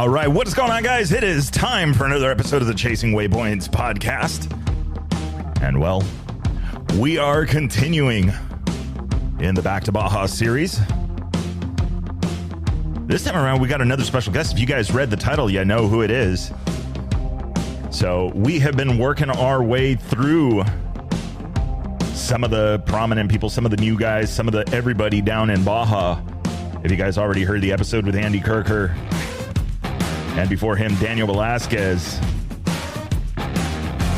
All right, what is going on, guys? It is time for another episode of the Chasing Waypoints podcast. And, well, we are continuing in the Back to Baja series. This time around, we got another special guest. If you guys read the title, you know who it is. So we have been working our way through some of the prominent people, some of the new guys, some of the everybody down in Baja. If you guys already heard the episode with Andy Kirker, and before him, Daniel Velasquez,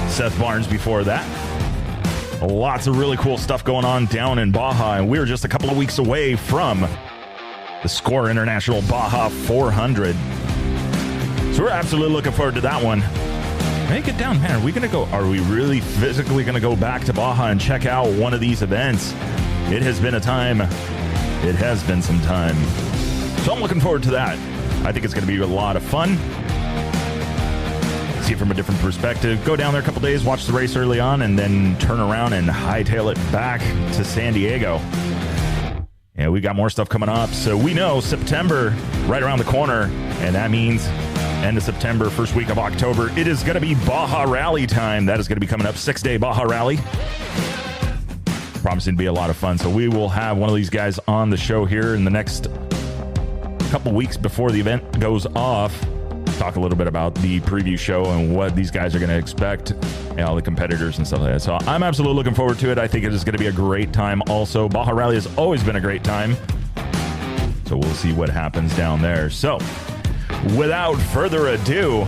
Seth Barnes before that. Lots of really cool stuff going on down in Baja, and we're just a couple of weeks away from the Score International Baja 400. So we're absolutely looking forward to that one. Make it down, man. Are we really physically going to go back to Baja and check out one of these events? It has been a time. It has been some time. So I'm looking forward to that. I think it's going to be a lot of fun. See it from a different perspective. Go down there a couple days, watch the race early on, and then turn around and hightail it back to San Diego. Yeah, we got more stuff coming up. So we know September right around the corner, and that means end of September, first week of October. It is going to be Baja Rally time. That is going to be coming up, 6-day Baja Rally. Promising to be a lot of fun. So we will have one of these guys on the show here in the next couple weeks before the event goes off. Talk a little bit about the preview show and what these guys are going to expect, and all the competitors and stuff like that. So I'm absolutely looking forward to it. I think it is going to be a great time also. Baja Rally has always been a great time. So we'll see what happens down there. So without further ado,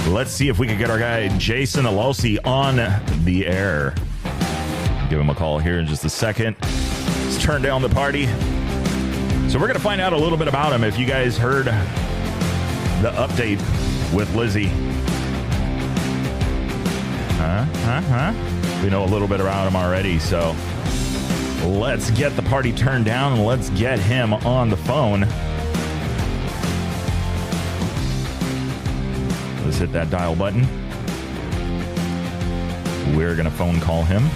let's see if we can get our guy Jason Alosi on the air. Give him a call here in just a second. Let's turn down the party. So we're going to find out a little bit about him. If you guys heard the update with Lizzie. We know a little bit about him already, so let's get the party turned down and let's get him on the phone. Let's hit that dial button. We're going to phone call him.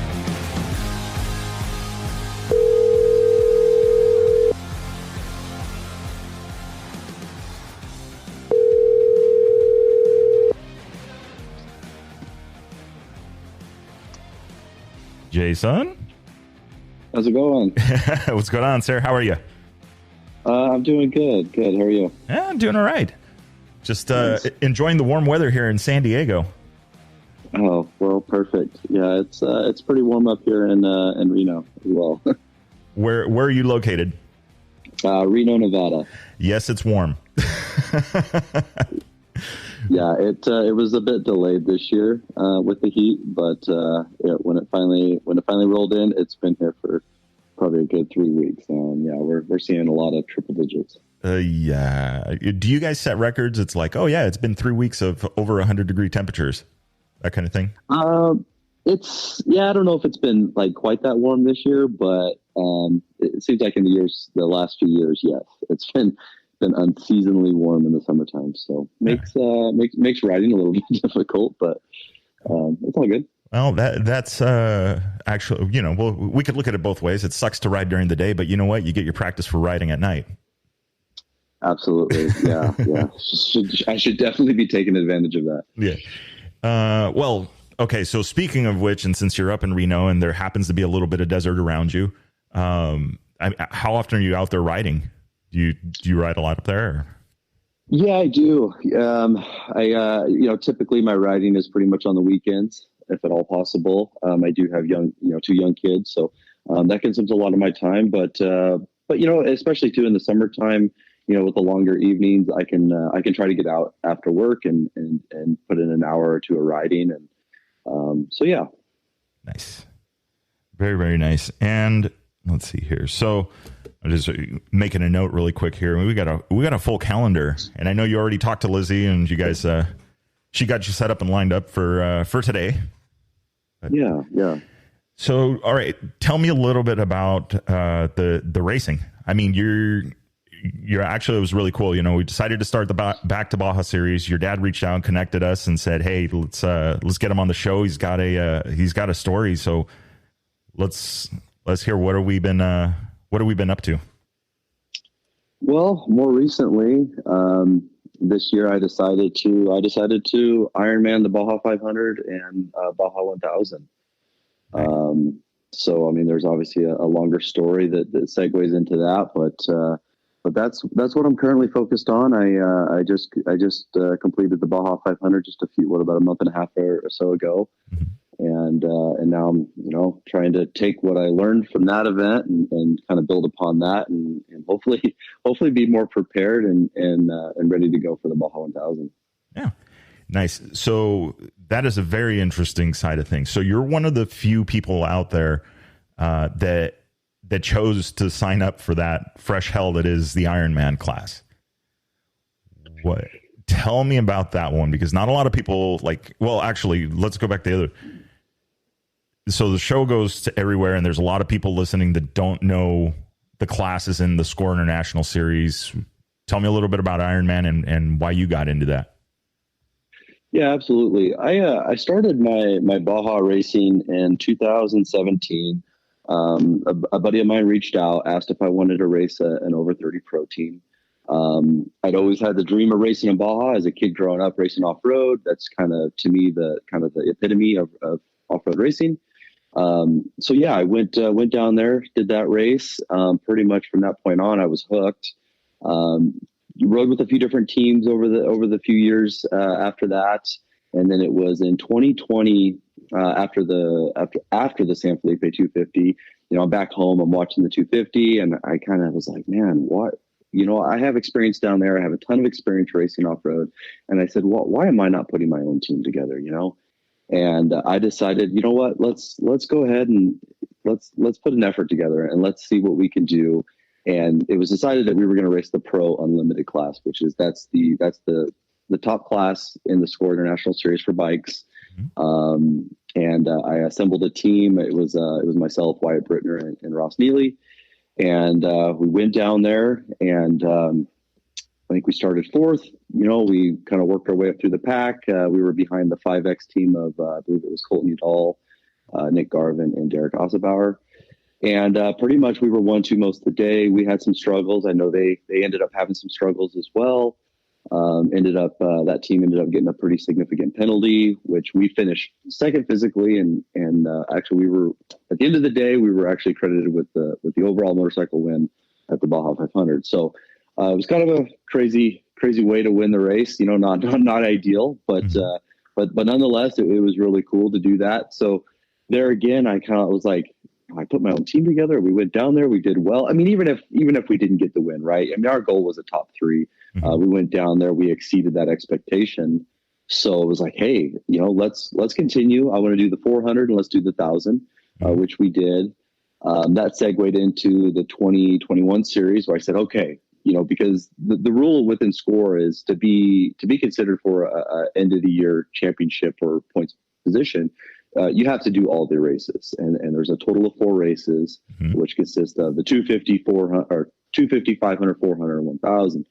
Jason? How's it going? What's going on, sir? How are you? I'm doing good. Good. How are you? Yeah, I'm doing all right. Just enjoying the warm weather here in San Diego. Oh, well, perfect. Yeah, it's pretty warm up here in Reno as well. Where are you located? Reno, Nevada. Yes, it's warm. Yeah, it was a bit delayed this year with the heat, but when it finally rolled in, it's been here for probably a good 3 weeks, and yeah, we're seeing a lot of triple digits. Yeah. Do you guys set records? It's like, oh yeah, it's been 3 weeks of over 100-degree temperatures, that kind of thing. I don't know if it's been like quite that warm this year, but it seems like in the last few years, yes, it's been unseasonably warm in the summertime, so makes riding a little bit difficult, but it's all good. Well, that's actually, we could look at it both ways. It sucks to ride during the day, but you know what? You get your practice for riding at night. Absolutely, yeah. I should definitely be taking advantage of that. Yeah. Well, okay. So speaking of which, and since you're up in Reno and there happens to be a little bit of desert around you, how often are you out there riding? Do you ride a lot up there? Or? Yeah, I do. Typically my riding is pretty much on the weekends, if at all possible. I do have two young kids, so that consumes a lot of my time. But especially too in the summertime, with the longer evenings, I can try to get out after work and put in an hour or two of riding, and so yeah. Nice, very, very nice. And let's see here. So I'm just making a note really quick here. We got a full calendar, and I know you already talked to Lizzie, and you guys, she got you set up and lined up for today. But, yeah. So, all right, tell me a little bit about the racing. I mean, you're actually, it was really cool. We decided to start the Back to Baja series. Your dad reached out and connected us and said, "Hey, let's get him on the show. He's got a story. So let's hear what have we been up to." Well, more recently, this year I decided to Ironman the Baja 500 and Baja 1000. Nice. So I mean, there's obviously a longer story that segues into that, but that's what I'm currently focused on. I just completed the Baja 500 about a month and a half or so ago, and now I'm trying to take what I learned from that event and kind of build upon that, and hopefully be more prepared and ready to go for the Baja 1000. Yeah. Nice. So that is a very interesting side of things. So you're one of the few people out there that chose to sign up for that fresh hell that is the Ironman class. What? Tell me about that one, because not a lot of people actually, let's go back to the other. So the show goes to everywhere, and there's a lot of people listening that don't know the classes in the Score International series. Tell me a little bit about Ironman and why you got into that. Yeah, absolutely. I started my Baja racing in 2017. A buddy of mine reached out, asked if I wanted to race an over 30 pro team. I'd always had the dream of racing in Baja as a kid growing up, racing off road. That's kind of, to me, the epitome of off road racing. So yeah, I went down there, did that race. Pretty much from that point on, I was hooked. Rode with a few different teams over the few years after that, and then it was in 2020 after the San Felipe 250. I'm back home. I'm watching the 250, and I kind of was like, man, what? I have experience down there. I have a ton of experience racing off road, and I said, well, why am I not putting my own team together? And I decided, you know what? Let's go ahead and let's put an effort together and let's see what we can do. And it was decided that we were going to race the Pro Unlimited class, which is that's the top class in the Score International Series for bikes. And I assembled a team. It was myself, Wyatt Brittner, and Ross Neely, and we went down there. And I think we started fourth. We kind of worked our way up through the pack. We were behind the 5X team of I believe it was Colton Udall, Nick Garvin, and Derek Ossebauer. And pretty much we were 1-2 most of the day. We had some struggles. I know they ended up having some struggles as well. That team ended up getting a pretty significant penalty, which we finished second physically. And actually we were, at the end of the day, we were actually credited with the overall motorcycle win at the Baja 500. So it was kind of a crazy way to win the race, not ideal, but nonetheless, it was really cool to do that. So there again, I kind of was like, I put my own team together. We went down there. We did well. I mean, even if we didn't get the win, right? I mean, our goal was a top 3. We went down there. We exceeded that expectation. So it was like, hey, let's continue. I want to do the 400 and let's do the 1,000, which we did. That segued into the 2021 series where I said, okay, because the rule within Score is to be considered for a end of the year championship or points position. You have to do all the races, and there's a total of 4 races, which consist of the 250, 250, 500, 400, and 1,000.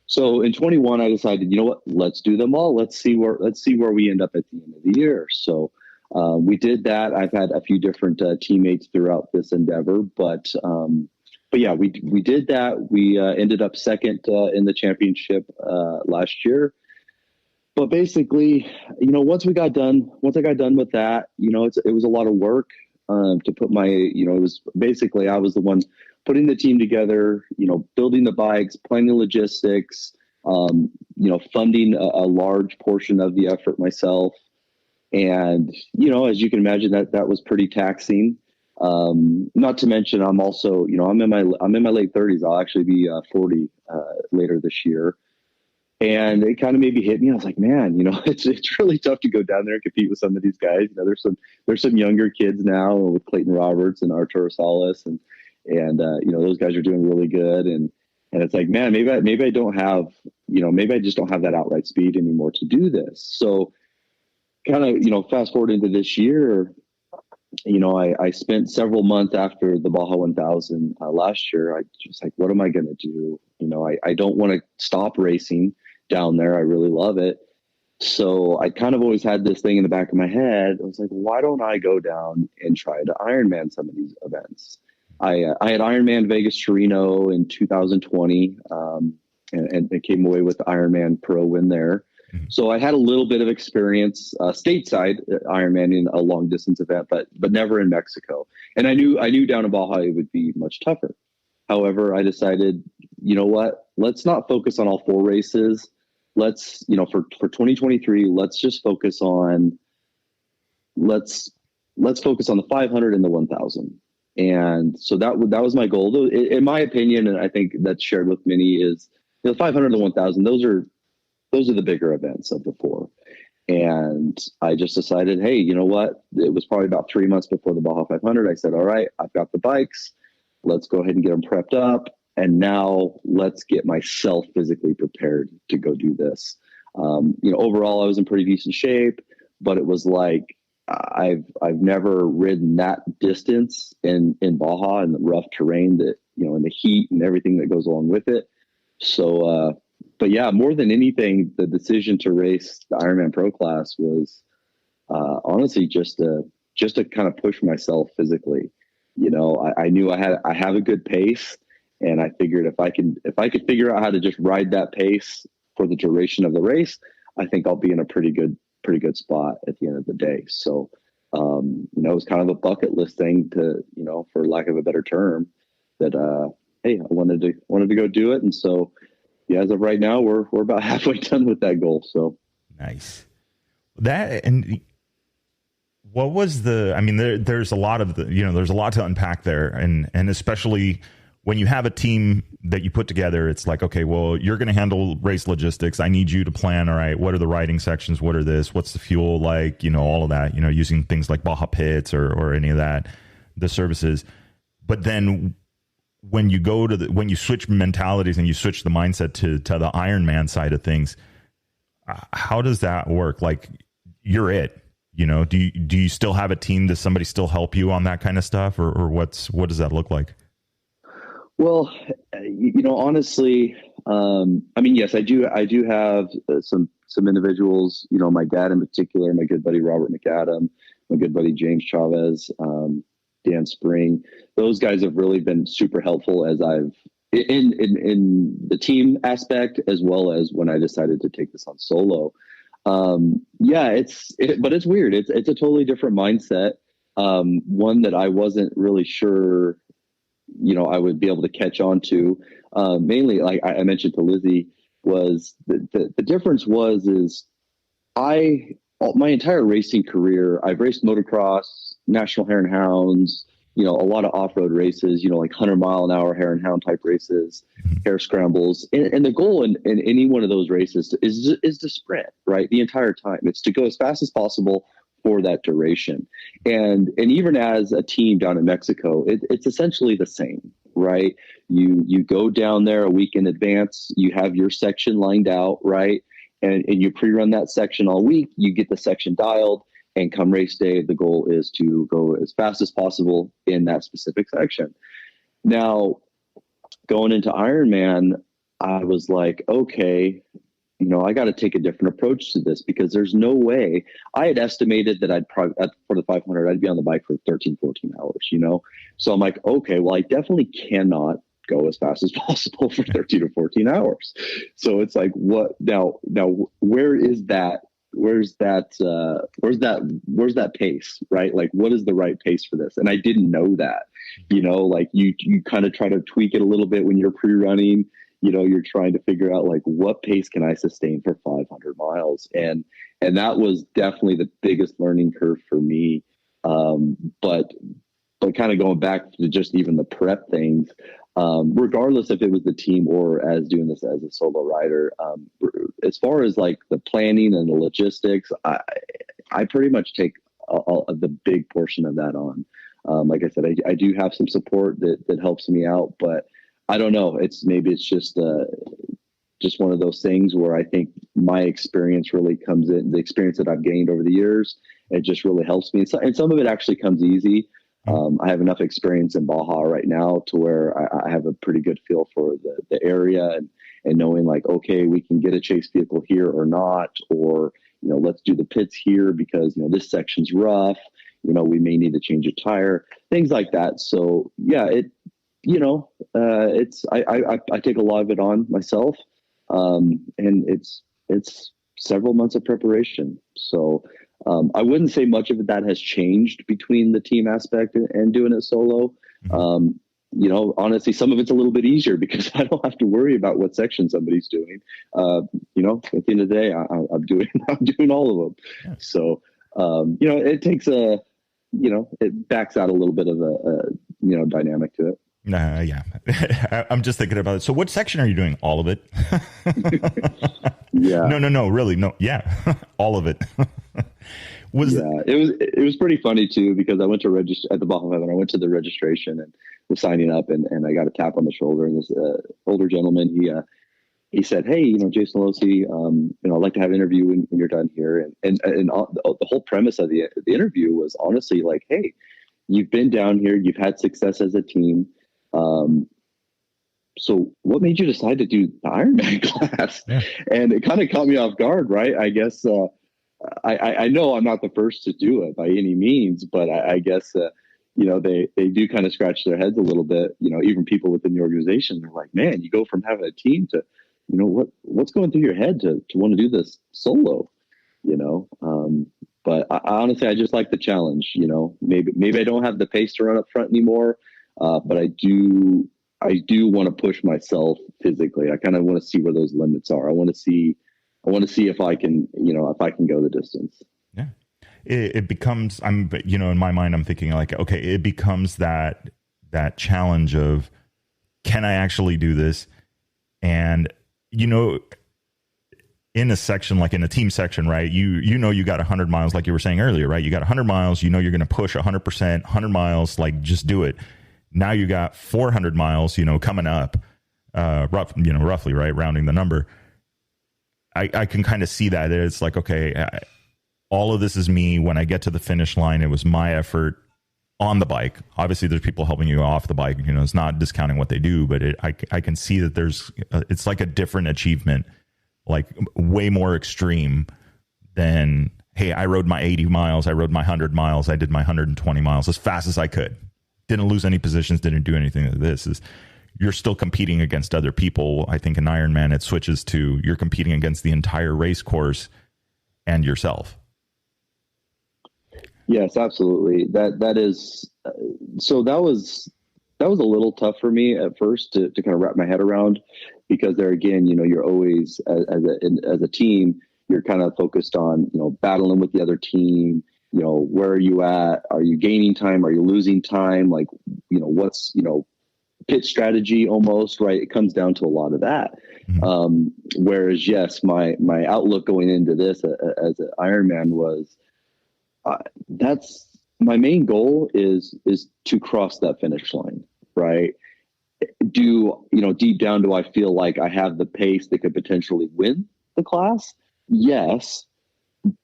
So in 21, I decided, you know what, let's do them all. Let's see where we end up at the end of the year. So we did that. I've had a few different teammates throughout this endeavor, but yeah, we did that. We ended up second in the championship last year. But basically, once I got done with that, it was a lot of work to put it was basically, I was the one putting the team together, building the bikes, planning logistics, funding a large portion of the effort myself. And, as you can imagine, that was pretty taxing. Not to mention, I'm also, I'm in my late 30s. I'll actually be 40 later this year. And it kind of maybe hit me. I was like, man, it's really tough to go down there and compete with some of these guys. There's some younger kids now with Clayton Roberts and Arturo Salas, and those guys are doing really good. And it's like, man, maybe I don't have, maybe I just don't have that outright speed anymore to do this. So kind of, fast forward into this year, I spent several months after the Baja 1000 last year. I just like, what am I going to do? I don't want to stop racing down there. I really love it. So I kind of always had this thing in the back of my head. I was like, why don't I go down and try to Ironman some of these events? I had Ironman Vegas Torino in 2020. and came away with the Ironman Pro win there. So I had a little bit of experience stateside Ironman in a long distance event, but never in Mexico. And I knew down in Baja it would be much tougher. However, I decided, you know what, let's not focus on all 4 races. Let's, for 2023, let's just focus on, let's focus on the 500 and the 1,000. And so that was my goal. In my opinion, and I think that's shared with many, is the 500 and the 1,000. Those are the bigger events of the 4. And I just decided, hey, you know what? It was probably about 3 months before the Baja 500. I said, all right, I've got the bikes. Let's go ahead and get them prepped up. And now let's get myself physically prepared to go do this. Overall, I was in pretty decent shape, but it was like, I've never ridden that distance in Baja in the rough terrain that, in the heat and everything that goes along with it. So, but yeah, more than anything, the decision to race the Ironman Pro class was honestly just to kind of push myself physically. I knew I have a good pace, and I figured if I could figure out how to just ride that pace for the duration of the race, I think I'll be in a pretty good spot at the end of the day. So, it was kind of a bucket list thing to, for lack of a better term, that hey, I wanted to go do it, and so. Yeah, as of right now, we're about halfway done with that goal. So nice. That, and what was there's a lot of there's a lot to unpack there, and especially when you have a team that you put together, it's like, okay, well, you're going to handle race logistics. I need you to plan. All right, what are the riding sections? What are this? What's the fuel like? All of that. Using things like Baja Pits or any of that, the services. But then when you go to when you switch mentalities and you switch the mindset to the Ironman side of things, how does that work? Like, you're it, do you still have a team? Does somebody still help you on that kind of stuff, or what does that look like? Well, honestly, yes, I do have some individuals, my dad in particular, my good buddy, Robert McAdam, my good buddy, James Chavez, Dan Spring. Those guys have really been super helpful as I've in the team aspect, as well as when I decided to take this on solo. But it's weird. It's a totally different mindset. One that I wasn't really sure, I would be able to catch on to. Mainly, like I mentioned to Lizzie, was the difference is my entire racing career, I've raced motocross, national hare and hounds, a lot of off-road races, like 100-mile-an-hour hare and hound type races, hare scrambles. And the goal in any one of those races is to sprint, right? The entire time. It's to go as fast as possible for that duration. And even as a team down in Mexico, it's essentially the same, right? You go down there a week in advance, you have your section lined out, right? And you pre-run that section all week, you get the section dialed, and come race day, the goal is to go as fast as possible in that specific section. Now, going into Ironman, I was like, okay, I got to take a different approach to this, because there's no way. I had estimated that I'd probably, for the 500, I'd be on the bike for 13, 14 hours, So I'm like, okay, well, I definitely cannot go as fast as possible for 13 or 14 hours. So it's like, what now, where's that pace, right? Like, what is the right pace for this? And I didn't know that, like you kind of try to tweak it a little bit when you're pre-running, you're trying to figure out, like, what pace can I sustain for 500 miles? And that was definitely the biggest learning curve for me. But kind of going back to just even the prep things, regardless if it was the team or as doing this as a solo rider, as far as like the planning and the logistics, I pretty much take the big portion of that on. Like I said, I do have some support that helps me out, but I don't know. It's just one of those things where I think my experience really comes in, the experience that I've gained over the years. It just really helps me. And some of it actually comes easy. I have enough experience in Baja right now to where I have a pretty good feel for the area and knowing, like, okay, we can get a chase vehicle here or not, or, let's do the pits here because, this section's rough, we may need to change a tire, things like that. So yeah, I take a lot of it on myself. And it's several months of preparation. So I wouldn't say much of that has changed between the team aspect and doing it solo. Honestly, some of it's a little bit easier because I don't have to worry about what section somebody's doing. At the end of the day, I'm doing all of them. Yeah. So, it takes it backs out a little bit of a dynamic to it. Yeah. I'm just thinking about it. So what section are you doing? All of it? Yeah. No, really. No. Yeah. All of it. It was pretty funny too, because I went to register at the Baja 500. I went to the registration and was signing up, and I got a tap on the shoulder, and this older gentleman, he said, "Hey, Jason Alosi, I'd like to have an interview when you're done here." And the whole premise of the interview was honestly like, "Hey, you've been down here, you've had success as a team. So what made you decide to do the Ironman class?" Yeah. And it kind of caught me off guard, right? I guess I know I'm not the first to do it by any means, but I guess they do kind of scratch their heads a little bit. Even people within the organization, they're like, "Man, you go from having a team to, what's going through your head to want to do this solo?" But honestly, I just like the challenge. Maybe I don't have the pace to run up front anymore, but I do want to push myself physically. I kind of want to see where those limits are. I want to see if I can, if I can go the distance. Yeah. It becomes, in my mind, I'm thinking like, okay, it becomes that challenge of, can I actually do this? And, in a section, like in a team section, right? You got 100 miles, like you were saying earlier, right? You got 100 miles, you're going to push 100%, 100 miles, like just do it. Now you got 400 miles, coming up, roughly, right? Rounding the number. I can kind of see that. It's like, okay, all of this is me. When I get to the finish line, it was my effort on the bike. Obviously, there's people helping you off the bike. It's not discounting what they do, but I can see that it's like a different achievement, like way more extreme than, hey, I rode my 80 miles, I rode my 100 miles, I did my 120 miles as fast as I could. Didn't lose any positions, didn't do anything. This is, you're still competing against other people. I think in Ironman, it switches to you're competing against the entire race course and yourself. Yes, absolutely. That is, so that was a little tough for me at first to kind of wrap my head around, because there again, you're always as a team, you're kind of focused on, battling with the other team. Where are you at? Are you gaining time? Are you losing time? Like, what's, pit strategy almost, right? It comes down to a lot of that. Mm-hmm. Whereas, yes, my outlook going into this as an Ironman was, that's my main goal is to cross that finish line, right? Deep down, do I feel like I have the pace that could potentially win the class? Yes.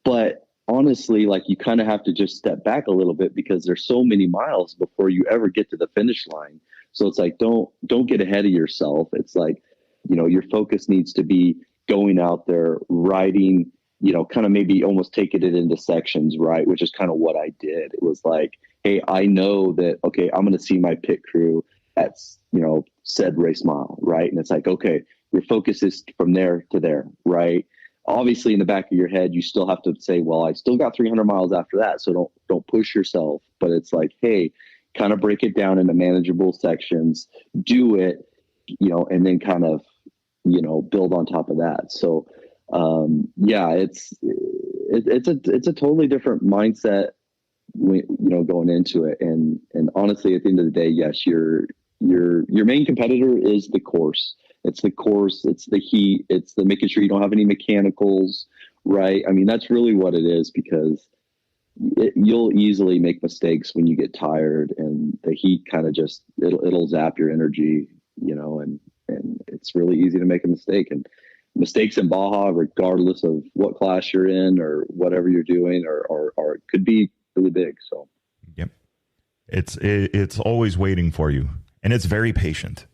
But honestly, like, you kind of have to just step back a little bit, because there's so many miles before you ever get to the finish line. So it's like, don't get ahead of yourself. It's like, your focus needs to be going out there, riding, kind of maybe almost taking it into sections, right? Which is kind of what I did. It was like, hey, I know that, okay, I'm going to see my pit crew at, said race mile, right? And it's like, okay, your focus is from there to there, right? Obviously, in the back of your head, you still have to say, well, I still got 300 miles after that. So don't push yourself. But it's like, hey, kind of break it down into manageable sections, do it, and then kind of, build on top of that. So, it's a totally different mindset, going into it. And honestly, at the end of the day, yes, your main competitor is the course. It's the course, it's the heat, it's the making sure you don't have any mechanicals, right? I mean, that's really what it is, because you'll easily make mistakes when you get tired, and the heat kind of just, it'll zap your energy, and it's really easy to make a mistake. And mistakes in Baja, regardless of what class you're in or whatever you're doing, or could be really big. So, yep, it's always waiting for you, and it's very patient.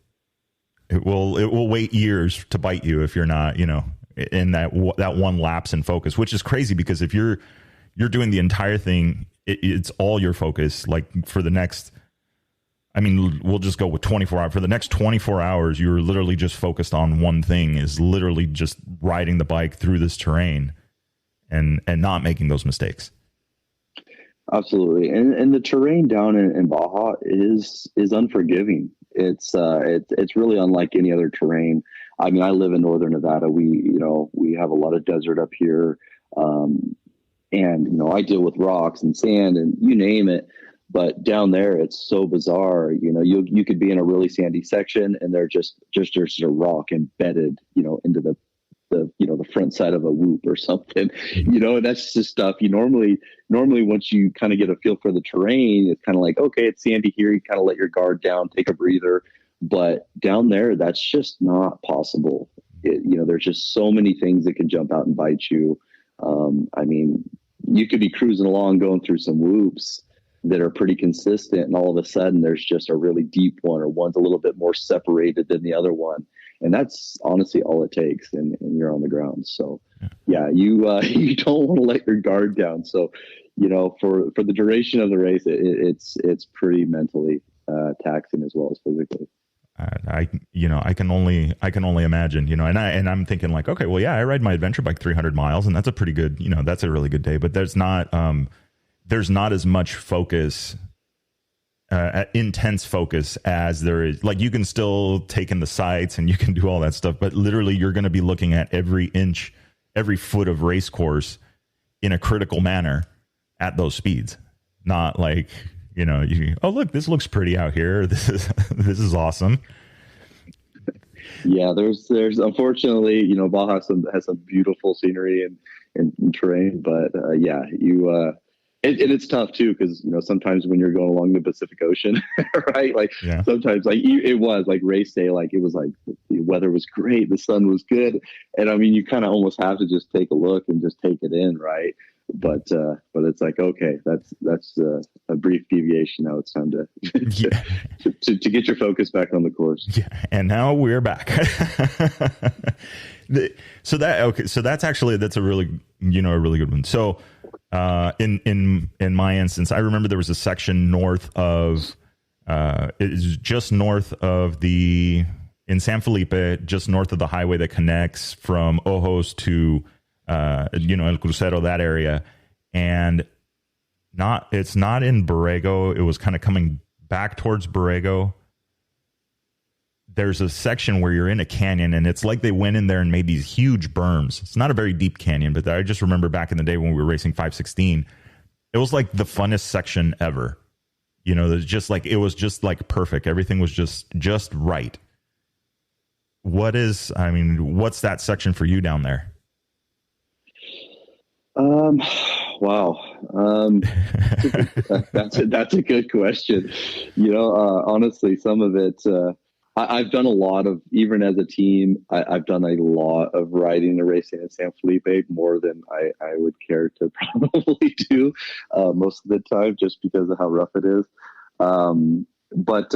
It will wait years to bite you if you're not, in that one lapse in focus, which is crazy, because if you're doing the entire thing, it's all your focus, like for the next I mean, we'll just go with 24 hours. For the next 24 hours, you're literally just focused on one thing, is literally just riding the bike through this terrain and not making those mistakes. Absolutely. And the terrain down in Baja is unforgiving. It's really unlike any other terrain. I mean, I live in northern Nevada. We have a lot of desert up here. And I deal with rocks and sand and you name it. But down there, it's so bizarre. You could be in a really sandy section and there's just a rock embedded, into the front side of a whoop or something, and that's just stuff you normally once you kind of get a feel for the terrain, it's kind of like, okay, it's sandy here. You kind of let your guard down, take a breather. But down there, that's just not possible. There's just so many things that can jump out and bite you. I mean, you could be cruising along, going through some whoops that are pretty consistent, and all of a sudden there's just a really deep one, or one's a little bit more separated than the other one. And that's honestly all it takes, and you're on the ground. So, yeah, you don't want to let your guard down. So, for the duration of the race, it's pretty mentally taxing as well as physically. I can only imagine, and I'm thinking like, okay, well, yeah, I ride my adventure bike 300 miles, and that's a pretty good, that's a really good day. But there's not as much focus. Intense focus as there is. Like, you can still take in the sights and you can do all that stuff, but literally you're going to be looking at every inch, every foot of race course in a critical manner at those speeds. Not like, oh, look, this looks pretty out here. This is awesome. Yeah, there's unfortunately, Baja has some beautiful scenery and terrain, but yeah, and it's tough too, because sometimes when you're going along the Pacific Ocean, right? Like, yeah. Sometimes like it was like race day, like it was like the weather was great, the sun was good, and I mean you kind of almost have to just take a look and just take it in, right? But it's like, okay, that's a brief deviation. Now it's time to yeah. to get your focus back on the course. Yeah, and now we're back. So that's a really good one. So in my instance, I remember there was a section north of it's just north of in San Felipe, just north of the highway that connects from Ojos to El Crucero, that area, and it's not in Borrego. It was kind of coming back towards Borrego. There's a section where you're in a canyon, and it's like they went in there and made these huge berms. It's not a very deep canyon, but I just remember back in the day when we were racing 516, it was like the funnest section ever. There's just like, it was just like perfect. Everything was just right. What's that section for you down there? Wow. That's a good question. Honestly, some of it, I've done a lot of, even as a team, I've done a lot of riding and racing in San Felipe, more than I would care to probably do most of the time, just because of how rough it is. But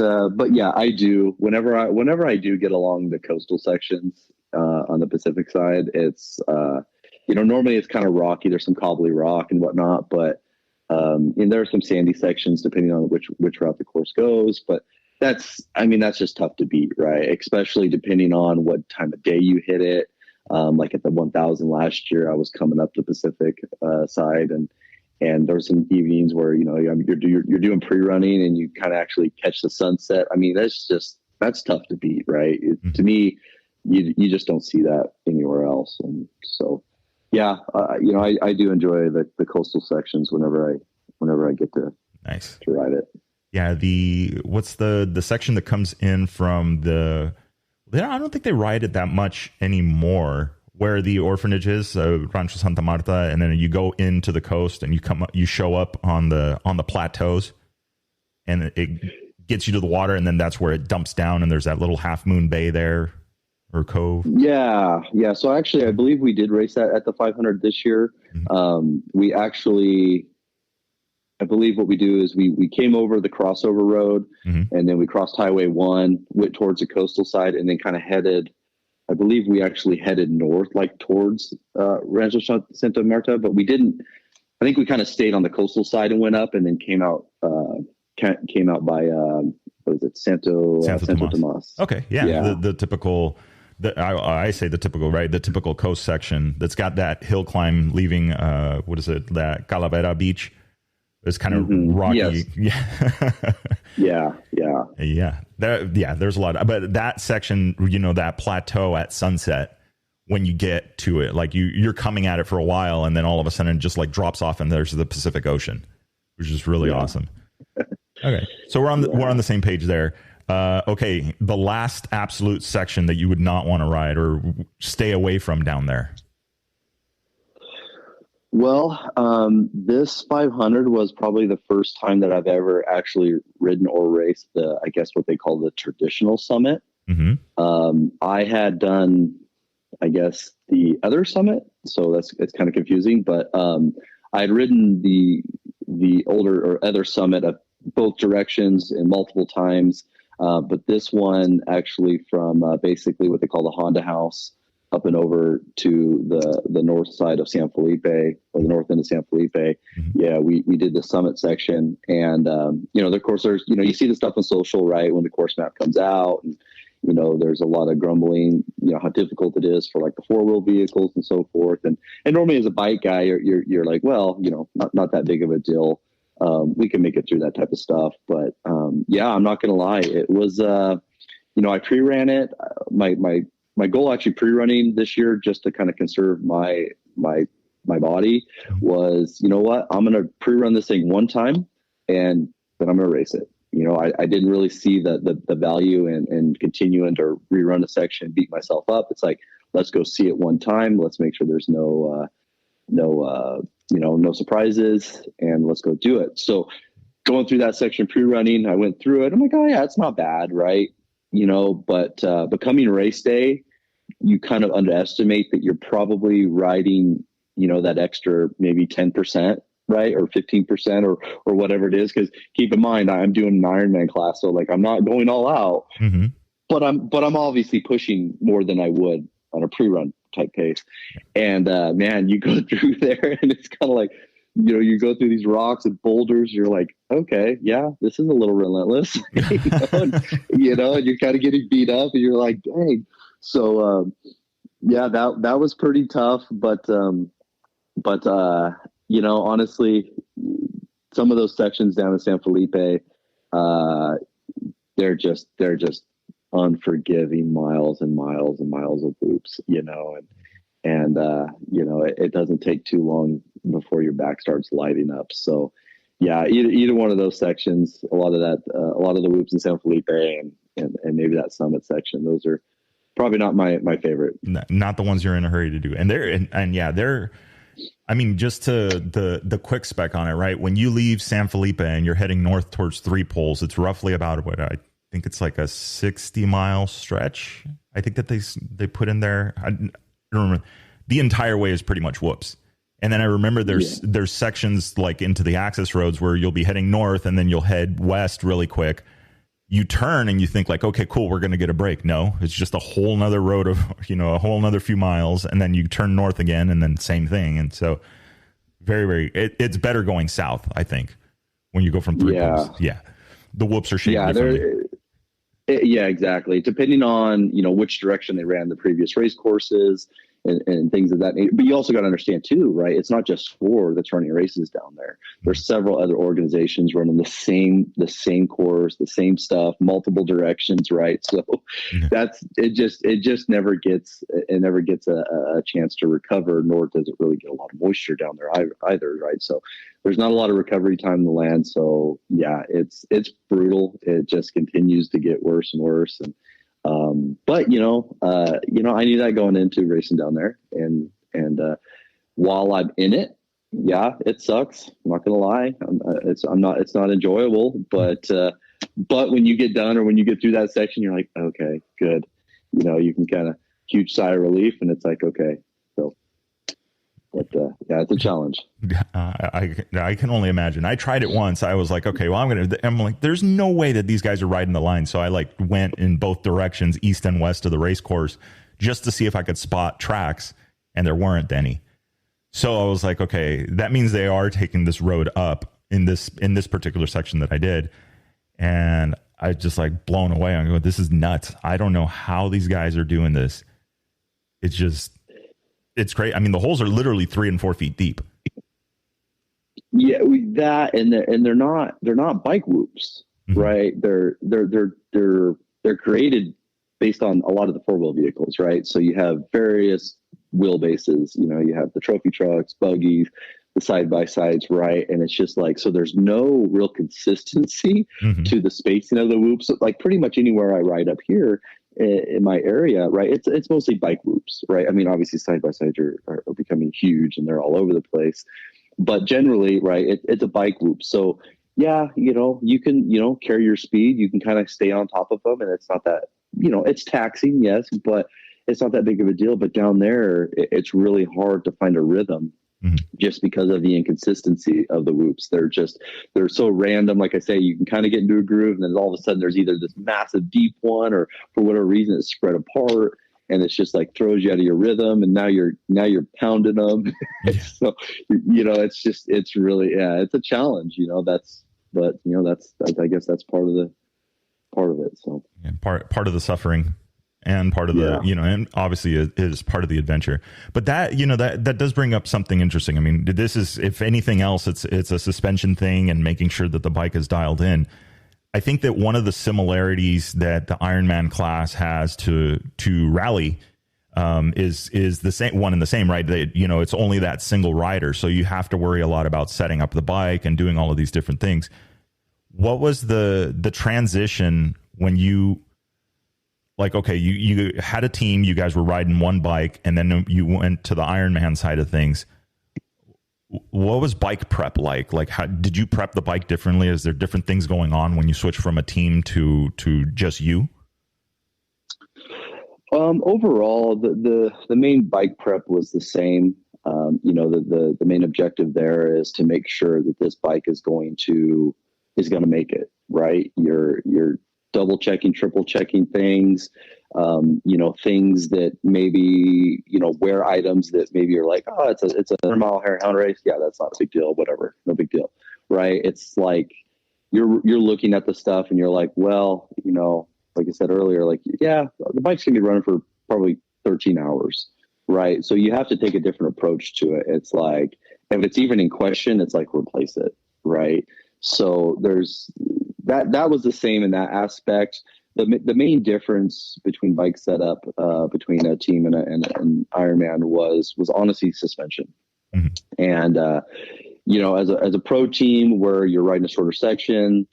yeah, I do. Whenever I do get along the coastal sections on the Pacific side, it's normally it's kind of rocky. There's some cobbly rock and whatnot, but and there are some sandy sections depending on which route the course goes. But that's just tough to beat, right? Especially depending on what time of day you hit it. Like at the 1000 last year, I was coming up the Pacific side, and there were some evenings where you're doing pre-running and you kind of actually catch the sunset. I mean, that's tough to beat, right? To me, you just don't see that anywhere else. And so, yeah, I do enjoy the coastal sections whenever I get to ride it. Yeah, what's the section that comes in from I don't think they ride it that much anymore, where the orphanage is, Rancho Santa Marta, and then you go into the coast and you show up on the plateaus, and it gets you to the water, and then that's where it dumps down, and there's that little Half Moon Bay there, or cove. Yeah. So actually, I believe we did race that at the 500 this year. Mm-hmm. I believe what we do is we came over the crossover road, mm-hmm. and then we crossed Highway 1, went towards the coastal side, and then kind of I believe we actually headed north, like towards Rancho Santa Marta, but we didn't. I think we kind of stayed on the coastal side and went up, and then came out came out by what is it, Santo Tomas. Okay, yeah. The typical. I say the typical, right? The typical coast section that's got that hill climb leaving, what is it? That Calavera Beach. It's kind of rocky. Yes. Yeah. There's a lot. But that section, that plateau at sunset, when you get to it, like you're coming at it for a while, and then all of a sudden it just like drops off, and there's the Pacific Ocean, which is really awesome. Okay. So we're on the same page there. Okay, the last absolute section that you would not want to ride or stay away from down there. Well, this 500 was probably the first time that I've ever actually ridden or raced I guess what they call the traditional summit. I had done, I guess, the other summit, so it's kind of confusing. But I had ridden the older or other summit of both directions and multiple times. But this one actually from basically what they call the Honda House up and over to the north side of San Felipe, or the north end of San Felipe. Yeah, we did the summit section, and of course there's you see the stuff on social, right, when the course map comes out, and there's a lot of grumbling, how difficult it is for like the 4-wheel vehicles and so forth, and normally as a bike guy you're like, well, not that big of a deal. We can make it through that type of stuff. But I'm not going to lie. It was, I pre-ran it. My goal actually pre-running this year, just to kind of conserve my body, was, what, I'm going to pre-run this thing one time and then I'm going to race it. I didn't really see the value in continuing to rerun a section, beat myself up. It's like, let's go see it one time. Let's make sure there's no surprises, and let's go do it. So going through that section pre-running, I went through it. I'm like, oh yeah, it's not bad. Right. But coming race day, you kind of underestimate that you're probably riding, that extra maybe 10%, right? Or 15% or whatever it is. Cause keep in mind, I'm doing an Ironman class. So like, I'm not going all out, but I'm obviously pushing more than I would on a pre-run type pace. And man, you go through there and it's kind of like, you go through these rocks and boulders, you're like, okay, yeah, this is a little relentless, and you're kind of getting beat up and you're like, dang. So that was pretty tough, but honestly, some of those sections down in San Felipe, they're just unforgiving, miles and miles and miles of loops, and it doesn't take too long before your back starts lighting up. So yeah, either one of those sections, a lot of the loops in San Felipe and maybe that summit section, those are probably not my favorite. Not the ones you're in a hurry to do. And they're, I mean, just to the quick spec on it, right? When you leave San Felipe and you're heading north towards Three Poles, it's roughly about what I think it's like a 60-mile stretch. I think that they put in there. I don't remember. The entire way is pretty much whoops. And then I remember there's sections like into the access roads where you'll be heading north and then you'll head west really quick. You turn and you think like, okay, cool, we're going to get a break. No, it's just a whole nother road of, a whole nother few miles. And then you turn north again and then same thing. And so very, very, it's better going south, I think, when you go from Three Poles. Yeah. The whoops are shaped differently. Yeah, exactly. Depending on, which direction they ran the previous race courses and things of that nature. But you also got to understand too, right? It's not just Score that's running races down there. There's several other organizations running the same course, the same stuff, multiple directions, right? So it just never gets a chance to recover, nor does it really get a lot of moisture down there either, right? So there's not a lot of recovery time in the land. So yeah, it's brutal. It just continues to get worse and worse. And but I knew that going into racing down there, and while I'm in it, yeah, it sucks. I'm not gonna lie. It's not enjoyable, but when you get done or when you get through that section, you're like, okay, good. You can kind of huge sigh of relief, and it's like, okay, so. But yeah, it's a challenge. I can only imagine. I tried it once. I was like, okay, well, I'm like, there's no way that these guys are riding the line. So I went in both directions, east and west of the race course, just to see if I could spot tracks, and there weren't any. So I was like, okay, that means they are taking this road up. in this particular section that I did. And I just like blown away. I'm going, this is nuts. I don't know how these guys are doing this. It's great. I mean, the holes are literally 3 and 4 feet deep. Yeah, they're not bike whoops, mm-hmm. right? They're created based on a lot of the 4-wheel vehicles, right? So you have various wheelbases. You know, you have the trophy trucks, buggies, the side-by-sides, right? And it's just like, so there's no real consistency mm-hmm. to the spacing of the whoops. Like pretty much anywhere I ride up here in my area, right, it's mostly bike whoops, right? I mean, obviously side-by-sides are becoming huge and they're all over the place. But generally, right, it's a bike whoop. So yeah, you know, you can, you know, carry your speed. You can kind of stay on top of them. And it's not that, you know, it's taxing, yes, but it's not that big of a deal. But down there, it's really hard to find a rhythm mm-hmm. just because of the inconsistency of the whoops. They're so random. Like I say, you can kind of get into a groove and then all of a sudden there's either this massive deep one or for whatever reason it's spread apart. And it's just like throws you out of your rhythm, and now you're pounding them. Yeah. So, you know, it's really, yeah, it's a challenge, you know, that's I guess that's part of it. So yeah, part of the suffering and part of the, you know, and obviously it is part of the adventure, but that, you know, that does bring up something interesting. I mean, this is, if anything else, it's a suspension thing and making sure that the bike is dialed in. I think that one of the similarities that the Ironman class has to rally is the same one and the same, right? That, you know, it's only that single rider. So you have to worry a lot about setting up the bike and doing all of these different things. What was the transition when you, like, okay, you had a team, you guys were riding one bike, and then you went to the Ironman side of things. What was bike prep like? Like, how did you prep the bike differently? Is there different things going on when you switch from a team to just you? Overall, the main bike prep was the same. You know, the main objective there is to make sure that this bike is going to make it, right. You're double checking, triple checking things. You know, things that maybe, you know, wear items that maybe you're like, oh, it's a 100-mile hound race. Yeah, that's not a big deal. Whatever, no big deal, right? It's like you're looking at the stuff and you're like, well, you know, like I said earlier, like, yeah, the bike's gonna be running for probably 13 hours, right? So you have to take a different approach to it. It's like, if it's even in question, it's like, replace it, right? So there's that was the same in that aspect. The main difference between bike setup between a team and an Ironman was honestly suspension. Mm-hmm. And you know, as a pro team where you're riding a shorter section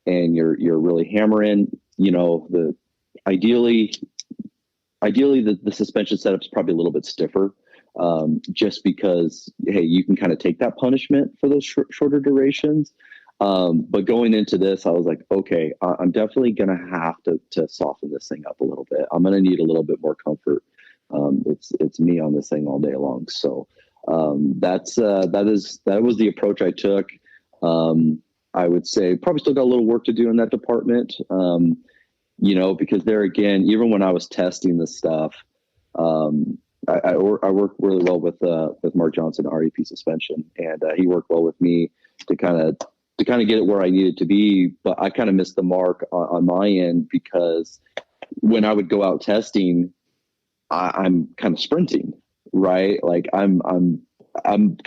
and you're really hammering, you know, ideally the suspension setup is probably a little bit stiffer, just because, hey, you can kind of take that punishment for those shorter durations. But going into this, I was like, okay, I'm definitely going to have to soften this thing up a little bit. I'm going to need a little bit more comfort. It's me on this thing all day long. So, that was the approach I took. I would say probably still got a little work to do in that department. You know, because there again, even when I was testing this stuff, I worked really well with Mark Johnson, REP Suspension, and he worked well with me to kind of get it where I needed to be. But I kind of missed the mark on my end, because when I would go out testing, I'm kind of sprinting, right? Like I'm kind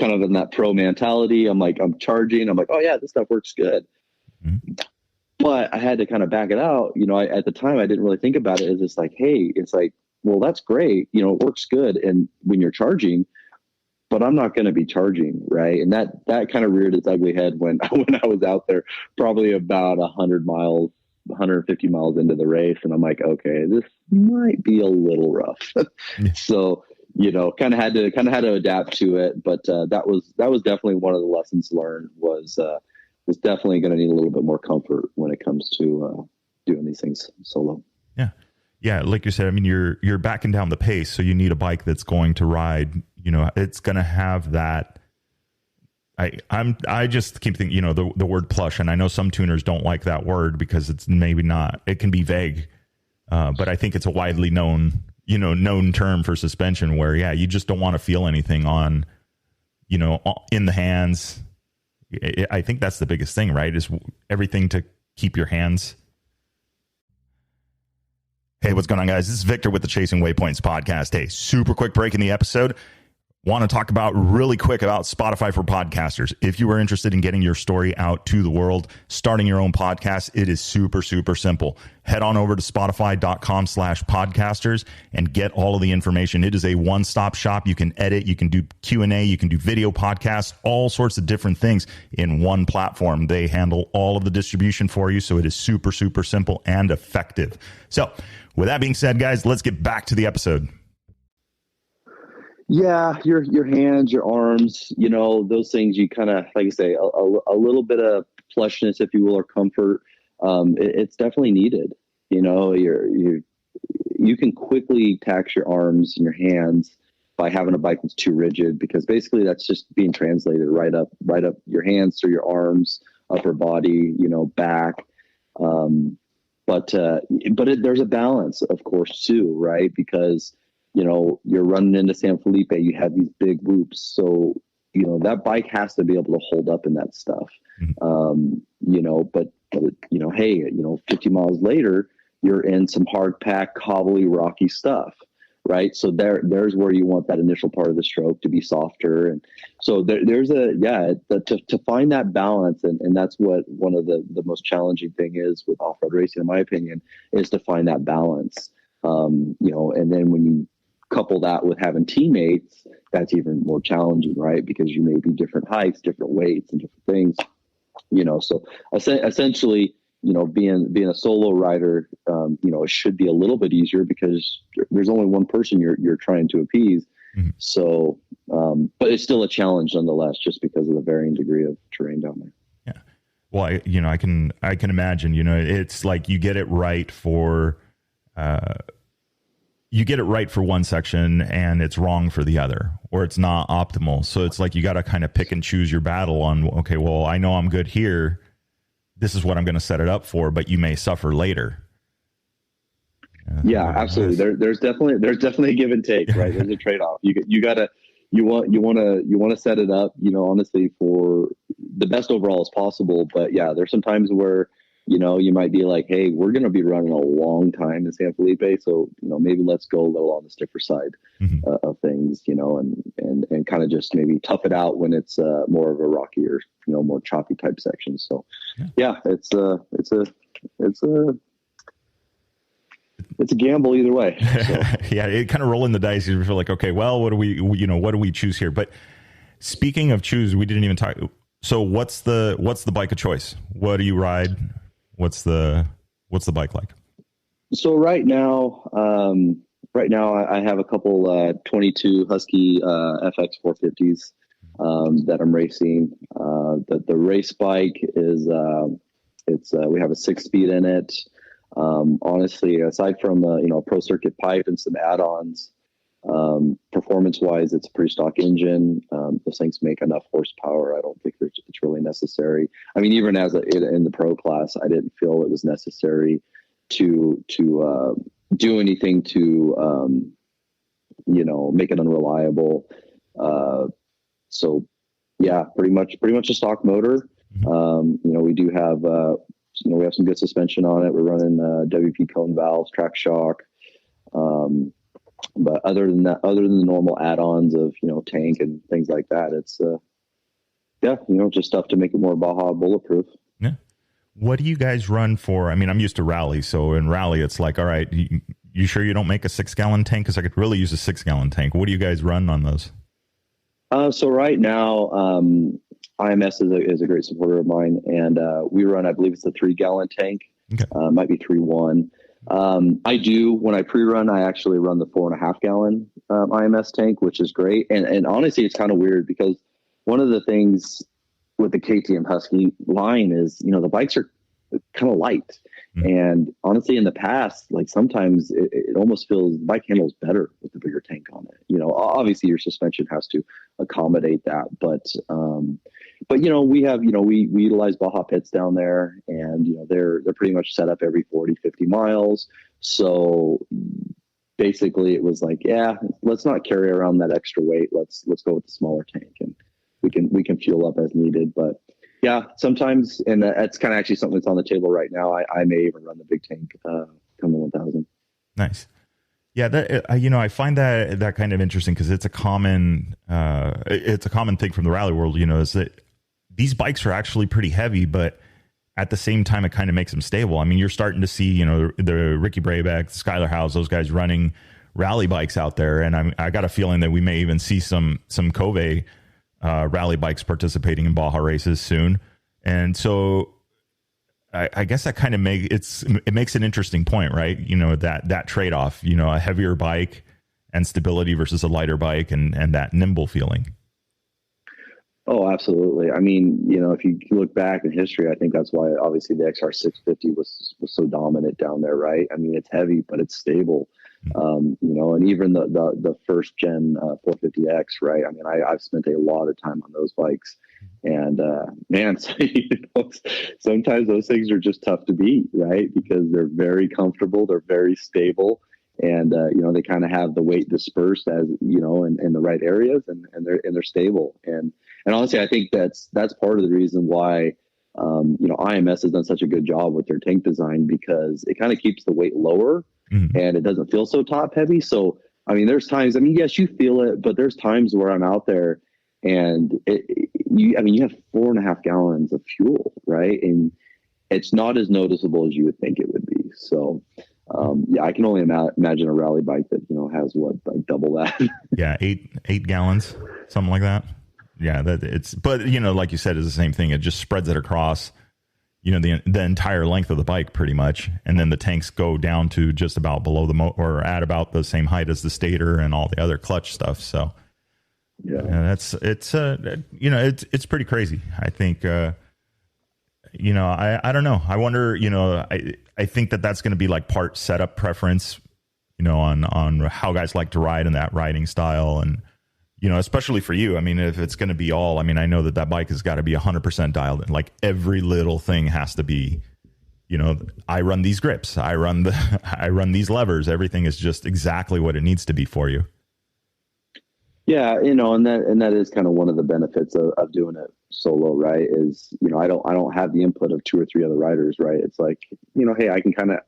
of in that pro mentality. I'm like, I'm charging. I'm like, oh yeah, this stuff works good. Mm-hmm. But I had to kind of back it out. You know, at the time I didn't really think about it as just like, hey, it's like, well, that's great. You know, it works good. And when you're charging, but I'm not going to be charging, right? And that kind of reared its ugly head when I was out there, probably about 150 miles into the race, and I'm like, okay, this might be a little rough. So, you know, kind of had to adapt to it. But that was definitely one of the lessons learned. Was definitely going to need a little bit more comfort when it comes to doing these things solo. Yeah, like you said, I mean, you're backing down the pace, so you need a bike that's going to ride. You know, it's going to have that. I just keep thinking, you know, the word plush, and I know some tuners don't like that word because it's maybe not. It can be vague, but I think it's a widely known term for suspension. Where you just don't want to feel anything on, you know, in the hands, I think that's the biggest thing, right? Is everything to keep your hands. Hey, what's going on, guys? This is Victor with the Chasing Waypoints podcast. Hey, super quick break in the episode. Want to talk about really quick about Spotify for podcasters. If you are interested in getting your story out to the world, starting your own podcast, it is super, super simple. Head on over to spotify.com/podcasters and get all of the information. It is a one-stop shop. You can edit, you can do Q&A, you can do video podcasts, all sorts of different things in one platform. They handle all of the distribution for you, so it is super, super simple and effective. So with that being said, guys, let's get back to the episode. Yeah, your hands, your arms, those things you kind of, like I say, a little bit of plushness, if you will, or comfort. It's definitely needed. You can quickly tax your arms and your hands by having a bike that's too rigid, because basically that's just being translated right up your hands through your arms, upper body, back. But there's a balance, of course, too, right? Because you're running into San Felipe, you have these big whoops. So, that bike has to be able to hold up in that stuff. But hey, 50 miles later, you're in some hard pack, cobbly, rocky stuff, right? So there's where you want that initial part of the stroke to be softer. And so to find that balance. And that's what one of the most challenging thing is with off-road racing, in my opinion, is to find that balance. And then when you couple that with having teammates, that's even more challenging, right? Because you may be different heights, different weights, and different things, so essentially, being a solo rider, it should be a little bit easier because there's only one person you're trying to appease. Mm-hmm. So, but it's still a challenge nonetheless, just because of the varying degree of terrain down there. Yeah. Well, I can imagine, it's like you get it right for, one section and it's wrong for the other, or it's not optimal. So it's like you got to kind of pick and choose your battle on, okay, well, I know I'm good here. This is what I'm going to set it up for, but you may suffer later. Yeah, absolutely. There's definitely a give and take, right? There's a trade-off. You want to set it up, honestly, for the best overall as possible. But yeah, there's some times where, you might be like, hey, we're going to be running a long time in San Felipe. So, maybe let's go a little on the stiffer side of things, and kind of just maybe tough it out when it's more of a rockier, more choppy type section. So yeah, it's a gamble either way. So. Yeah. It kind of rolling the dice. You feel like, okay, well, what do we choose here? But speaking of choose, we didn't even talk. So what's the bike of choice? What do you ride? What's the bike like? So right now I have a couple 22 Husky FX 450s that I'm racing. The race bike is we have a 6-speed in it. Honestly, aside from a pro circuit pipe and some add-ons, performance wise, it's a pretty stock engine. Those things make enough horsepower. I don't think it's really necessary. I mean, even in the pro class, I didn't feel it was necessary to do anything to make it unreliable. So yeah, pretty much a stock motor. We do have we have some good suspension on it. We're running WP cone valves, track shock. But other than the normal add-ons of, tank and things like that, it's, just stuff to make it more Baja bulletproof. Yeah. What do you guys run for? I mean, I'm used to rally. So in rally, it's like, all right, you sure you don't make a 6-gallon tank? Because I could really use a 6-gallon tank. What do you guys run on those? So right now, IMS is a great supporter of mine. And we run, I believe it's a 3-gallon tank. Okay. Might be 3.1. I do, when I pre-run, I actually run the 4.5 gallon IMS tank, which is great. And honestly, it's kind of weird because one of the things with the KTM Husky line is, the bikes are kind of light. Mm-hmm. And honestly, in the past, like sometimes it almost feels the bike handles better with the bigger tank on it. Obviously your suspension has to accommodate that, but we have, we utilize Baja pits down there, and, they're pretty much set up every 40, 50 miles. So basically it was like, yeah, let's not carry around that extra weight. Let's go with the smaller tank, and we can fuel up as needed. But Yeah, sometimes, and that's kind of actually something that's on the table right now. I may even run the big tank come the 1000. Nice. Yeah, that I find that kind of interesting because it's a common thing from the rally world. Is that these bikes are actually pretty heavy, but at the same time, it kind of makes them stable. I mean, you're starting to see the Ricky Brabeck, Skylar Howes, those guys running rally bikes out there, and I got a feeling that we may even see some Cove rally bikes participating in Baja races soon. And so I guess that kind of it makes an interesting point, right? That trade-off, a heavier bike and stability versus a lighter bike and that nimble feeling. Oh, absolutely. I mean, if you look back in history, I think that's why obviously the XR 650 was so dominant down there, right? I mean, it's heavy, but it's stable. And even the first gen 450X, right? I mean, I've spent a lot of time on those bikes, and man, sometimes those things are just tough to beat, right? Because they're very comfortable, they're very stable, and they kind of have the weight dispersed as in the right areas, and they're stable. And honestly, I think that's part of the reason why IMS has done such a good job with their tank design, because it kind of keeps the weight lower. And it doesn't feel so top heavy. So, I mean, there's times, yes, you feel it, but there's times where I'm out there and you have 4.5 gallons of fuel, right? And it's not as noticeable as you would think it would be. So, I can only imagine a rally bike that, has like double that. Yeah. 8 gallons, something like that. Yeah. But like you said, it's the same thing. It just spreads it across the entire length of the bike pretty much. And then the tanks go down to just about below or at about the same height as the stator and all the other clutch stuff. So it's pretty crazy. I think, I don't know. I wonder, I think that's going to be like part setup preference, on how guys like to ride and that riding style. And, especially for you, I mean, if it's going to be all, I mean, I know that bike has got to be 100% dialed in. Like every little thing has to be, I run these grips, I run these levers. Everything is just exactly what it needs to be for you. Yeah, and that is kind of one of the benefits of doing it solo, right? Is I don't have the input of 2 or 3 other riders, right? It's like hey, I can kind of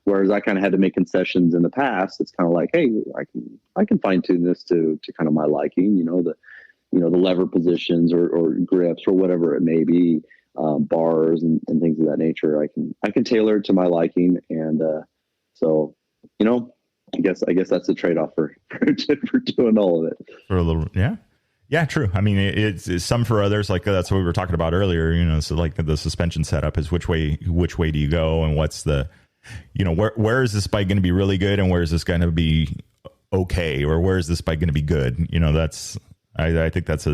whereas I kind of had to make concessions in the past. It's kind of like, hey, I can fine tune this to kind of my liking, the lever positions or grips or whatever it may be, bars and things of that nature. I can tailor it to my liking, and so I guess that's the trade-off for doing all of it. For a little, yeah, true. I mean, it's some for others. Like that's what we were talking about earlier. So like the suspension setup is which way do you go, and what's the, where is this bike going to be really good, and where is this going to be okay, or where is this bike going to be good? I think that's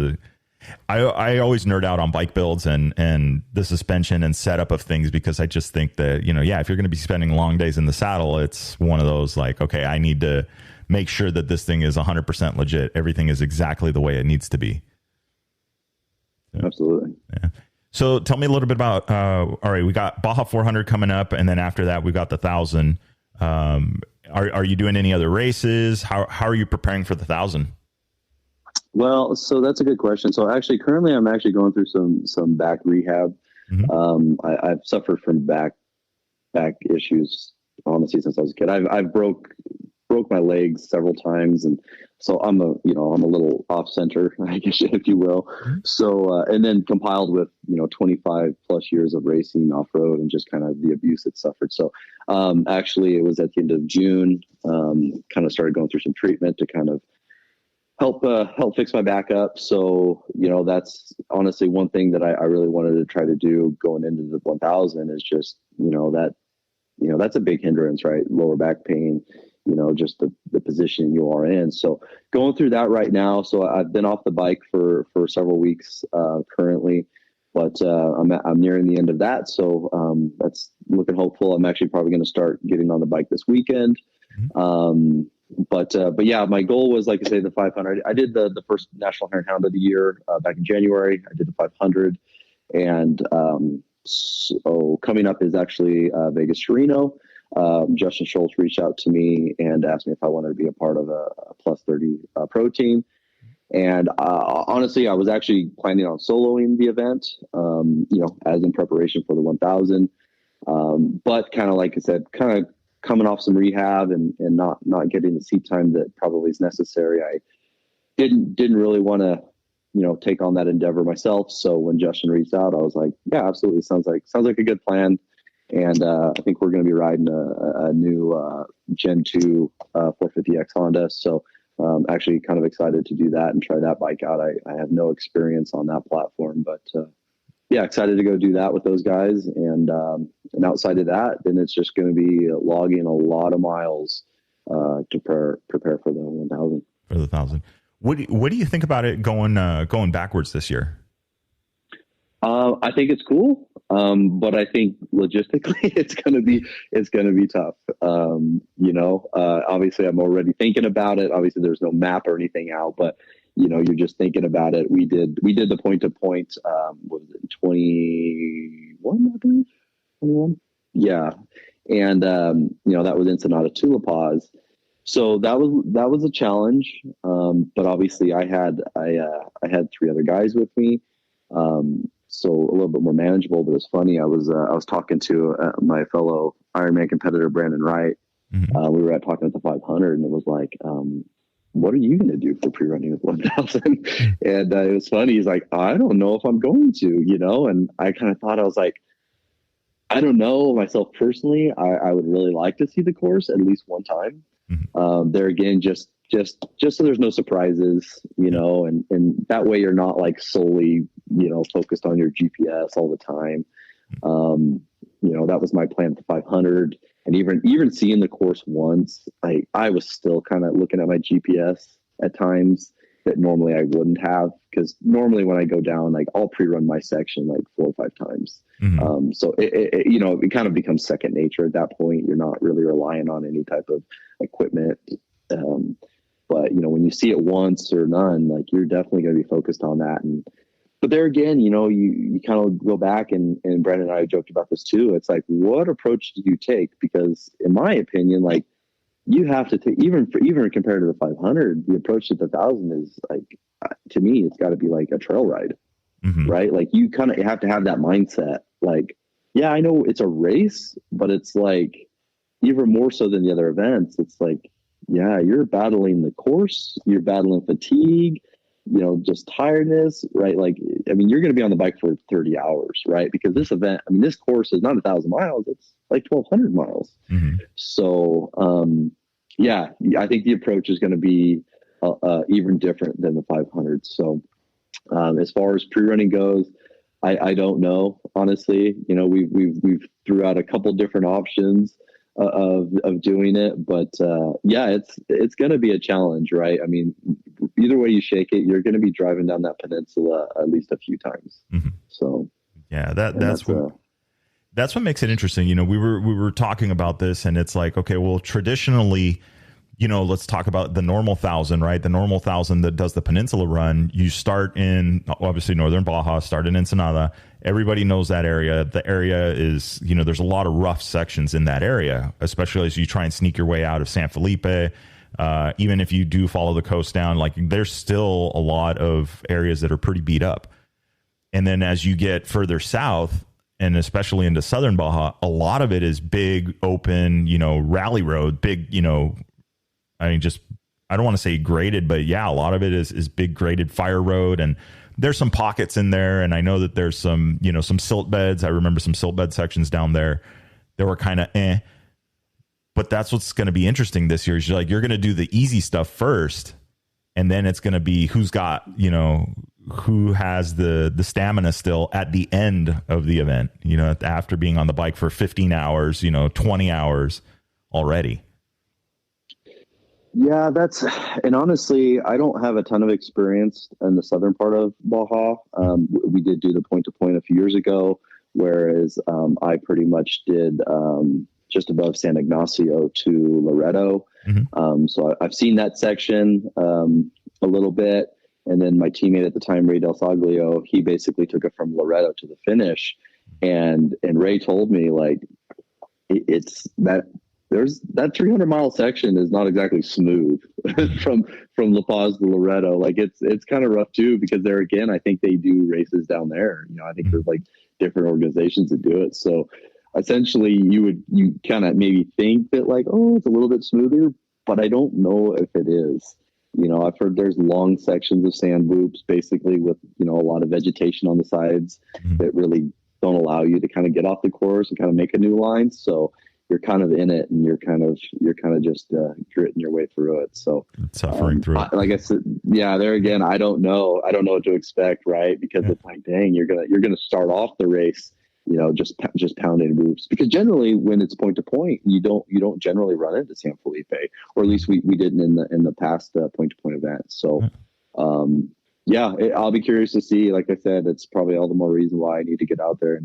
I always nerd out on bike builds and the suspension and setup of things, because I just think that, if you're going to be spending long days in the saddle, it's one of those like, okay, I need to make sure that this thing is 100% legit. Everything is exactly the way it needs to be. Absolutely. Yeah. So tell me a little bit about, all right, we got Baja 400 coming up, and then after that, we got the 1000. Are you doing any other races? How are you preparing for the 1000? Well, so that's a good question. So actually, currently, I'm actually going through some back rehab. I've suffered from back issues, honestly, since I was a kid. I've broke my legs several times, and so I'm a little off center, I guess, if you will. So and then compiled with 25 plus years of racing off road and just kind of the abuse it suffered. So actually, it was at the end of June. Kind of started going through some treatment to kind of help fix my back up. So, that's honestly one thing that I really wanted to try to do going into the 1000 is just, that's a big hindrance, right? Lower back pain, just the position you are in. So going through that right now. So I've been off the bike for several weeks currently, but I'm nearing the end of that. So that's looking hopeful. I'm actually probably going to start getting on the bike this weekend. But yeah, my goal was, like I say, the 500. I did the first National Hare and Hound of the year back in January. I did the 500, and so coming up is actually Vegas to Reno. Justin Schultz reached out to me and asked me if I wanted to be a part of a plus 30 pro team. And honestly, I was actually planning on soloing the event, as in preparation for the 1000. But kind of like I said, kind of coming off some rehab and not getting the seat time that probably is necessary. I didn't really want to, take on that endeavor myself. So when Justin reached out, I was like, yeah, absolutely. Sounds like a good plan. And I think we're going to be riding a new Gen 2 450X Honda. So actually kind of excited to do that and try that bike out. I have no experience on that platform, but yeah, excited to go do that with those guys. And outside of that, then it's just going to be logging a lot of miles to prepare for the 1000. For the 1000. What do you think about it going backwards this year? I think it's cool, but I think logistically it's going to be tough. Obviously I'm already thinking about it. Obviously there's no map or anything out, but you're just thinking about it. We did the point to point. What was it, 21? I believe 21. Yeah, and that was Ensenada to La Paz. So that was a challenge, but obviously I had 3 other guys with me, so a little bit more manageable. But it's funny, I was talking to my fellow Ironman competitor Brandon Wright. Mm-hmm. We were talking at the 500, and it was like, what are you going to do for pre-running with 1000? And it was funny. He's like, I don't know if I'm going to, and I kind of thought, I was like, I don't know myself personally. I would really like to see the course at least one time. Mm-hmm. There again, just so there's no surprises, and that way you're not like solely, focused on your GPS all the time. That was my plan for 500, and even seeing the course once, I was still kind of looking at my GPS at times that normally I wouldn't have, because normally when I go down, like I'll pre-run my section like 4 or 5 times. Mm-hmm. So it kind of becomes second nature at that point. You're not really relying on any type of equipment. But when you see it once or none, like you're definitely going to be focused on that. But there again, you kind of go back, and Brandon and I joked about this too. It's like, what approach do you take? Because in my opinion, like, you have to take, even compared to the 500, the approach to the 1000 is like, to me, it's got to be like a trail ride, mm-hmm. right? Like you kind of have to have that mindset. Like, yeah, I know it's a race, but it's like even more so than the other events. It's like, yeah, you're battling the course, you're battling fatigue, just tiredness, right? Like, I mean, you're going to be on the bike for 30 hours, right? Because this event, I mean, this course is not 1,000 miles, it's like 1,200 miles. Mm-hmm. So, yeah, I think the approach is going to be even different than the 500. So, as far as pre-running goes, I don't know, honestly. We've threw out a couple different options of doing it, but yeah, it's going to be a challenge, right? I mean, either way you shake it, you're going to be driving down that peninsula at least a few times. Mm-hmm. So yeah, that's what makes it interesting. We were talking about this, and it's like, okay, well, traditionally, let's talk about the normal 1000, right? The normal 1000 that does the peninsula run, you start in, obviously, northern Baja, start in Ensenada. Everybody knows that area. The area is, there's a lot of rough sections in that area, especially as you try and sneak your way out of San Felipe. Even if you do follow the coast down, like, there's still a lot of areas that are pretty beat up. And then as you get further south, and especially into southern Baja, a lot of it is big, open, rally road, big, I mean, just, I don't want to say graded, but yeah, a lot of it is big graded fire road. And there's some pockets in there. And I know that there's some, some silt beds. I remember some silt bed sections down there that were kind of but that's what's going to be interesting this year is you're going to do the easy stuff first. And then it's going to be who's got, who has the stamina still at the end of the event, after being on the bike for 15 hours, 20 hours already. Yeah, and honestly, I don't have a ton of experience in the southern part of Baja. We did do the point to point a few years ago, whereas I pretty much did just above San Ignacio to Loreto. Mm-hmm. So I've seen that section a little bit. And then my teammate at the time, Ray Del Saglio, he basically took it from Loreto to the finish. And Ray told me, like, it's that there's that 300-mile section is not exactly smooth from La Paz to Loreto. Like it's kind of rough too, because there again, I think they do races down there. You know, I think there's like different organizations that do it. So essentially you kind of maybe think that like, oh, it's a little bit smoother, but I don't know if it is. You know, I've heard there's long sections of sand loops, basically with, you know, a lot of vegetation on the sides that really don't allow you to kind of get off the course and kind of make a new line. So you're kind of in it, and you're kind of just gritting your way through it. So suffering through it. Like I said, yeah, there again, I don't know what to expect, right? Because it's like, dang, you're gonna start off the race, you know, just pounding loops. Because generally, when it's point to point, you don't generally run into San Felipe, or at least we didn't in the past point to point event. So, I'll be curious to see. Like I said, it's probably all the more reason why I need to get out there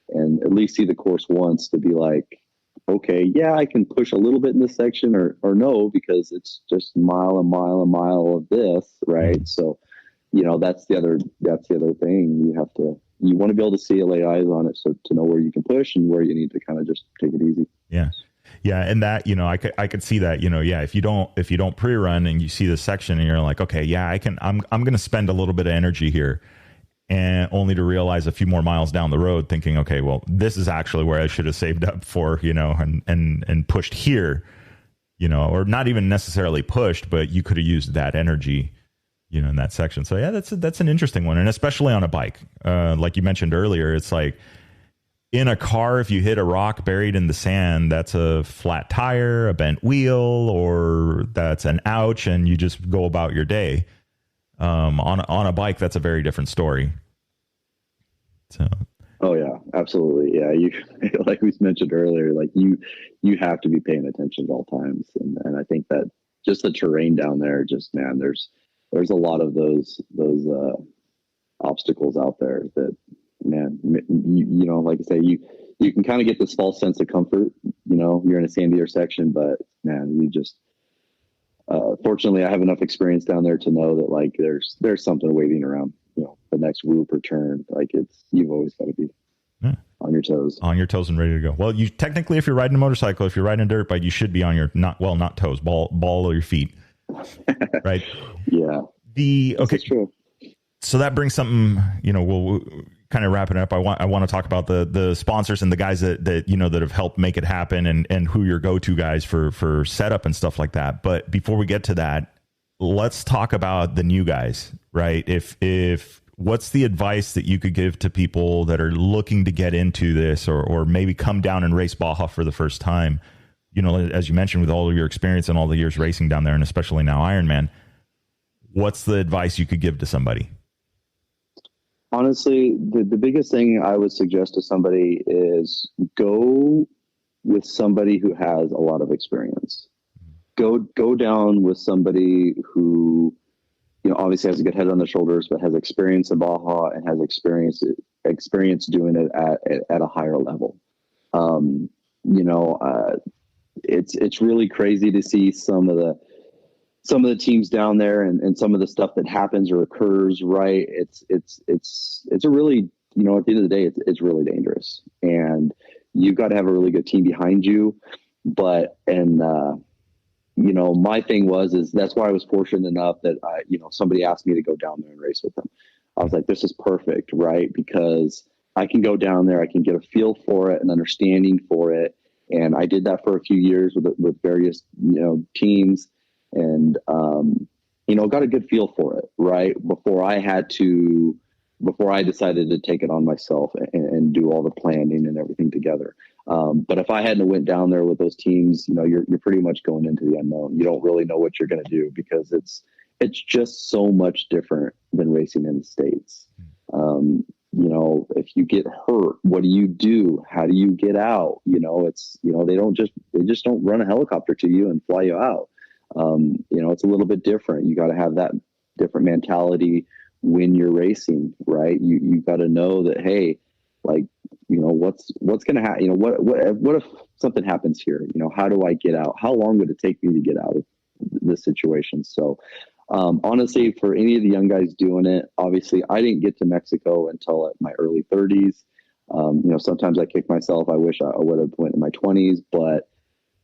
and at least see the course once to be like, okay, yeah, I can push a little bit in this section, or no, because it's just mile of this, right? So, you know, that's the other thing. You want to be able to see it, lay eyes on it, so to know where you can push and where you need to kind of just take it easy. Yeah, and that, you know, I could see that, you know, if you don't pre-run and you see the section and you're like, okay, yeah, I'm going to spend a little bit of energy here, and only to realize a few more miles down the road thinking, okay, well, this is actually where I should have saved up for, you know, and pushed here, you know, or not even necessarily pushed, but you could have used that energy, you know, in that section. So yeah, that's an interesting one. And especially on a bike, like you mentioned earlier, it's like in a car, if you hit a rock buried in the sand, that's a flat tire, a bent wheel, or that's an ouch, and you just go about your day. On a bike, that's a very different story. So. Oh yeah, absolutely. Yeah. You, like we mentioned earlier, like you have to be paying attention at all times. And I think that just the terrain down there, just, man, there's a lot of those obstacles out there that, man, you know, like I say, you can kind of get this false sense of comfort, you know, you're in a sandier section, but man, you just, fortunately, I have enough experience down there to know that like there's something waiting around, you know, the next whoop or turn. Like you've always got to be on your toes, and ready to go. Well, you technically, if you're riding a motorcycle, if you're riding a dirt bike, you should be on your not toes, ball of your feet, right? Yeah. Okay. That's true. So that brings something, you know, we'll kind of wrap it up. I want to talk about the sponsors and the guys that you know that have helped make it happen, and who your go-to guys for setup and stuff like that. But before we get to that, let's talk about the new guys, right? If what's the advice that you could give to people that are looking to get into this, or maybe come down and race Baja for the first time? You know, as you mentioned, with all of your experience and all the years racing down there, and especially now Ironman, what's the advice you could give to somebody? Honestly, the biggest thing I would suggest to somebody is go with somebody who has a lot of experience. Go down with somebody who, you know, obviously has a good head on their shoulders, but has experience in Baja and has experience doing it at a higher level. You know, it's really crazy to see some of the teams down there and some of the stuff that happens or occurs, right? It's a really, you know, at the end of the day, it's really dangerous, and you've got to have a really good team behind you. You know, my thing is that's why I was fortunate enough that you know, somebody asked me to go down there and race with them. I was like, this is perfect, right? Because I can go down there, I can get a feel for it, an understanding for it. And I did that for a few years with various, you know, teams. And, you know, got a good feel for it, right? Before I decided to take it on myself and do all the planning and everything together. But if I hadn't went down there with those teams, you know, you're pretty much going into the unknown. You don't really know what you're going to do, because it's just so much different than racing in the States. You know, if you get hurt, what do you do? How do you get out? You know, they just don't run a helicopter to you and fly you out. You know, it's a little bit different. You got to have that different mentality when you're racing, right? You got to know that, hey, like, you know, what's going to happen? You know, what if something happens here? You know, how do I get out? How long would it take me to get out of this situation? So, honestly, for any of the young guys doing it, obviously I didn't get to Mexico until my early 30s. You know, sometimes I kick myself. I wish I would have went in my 20s, but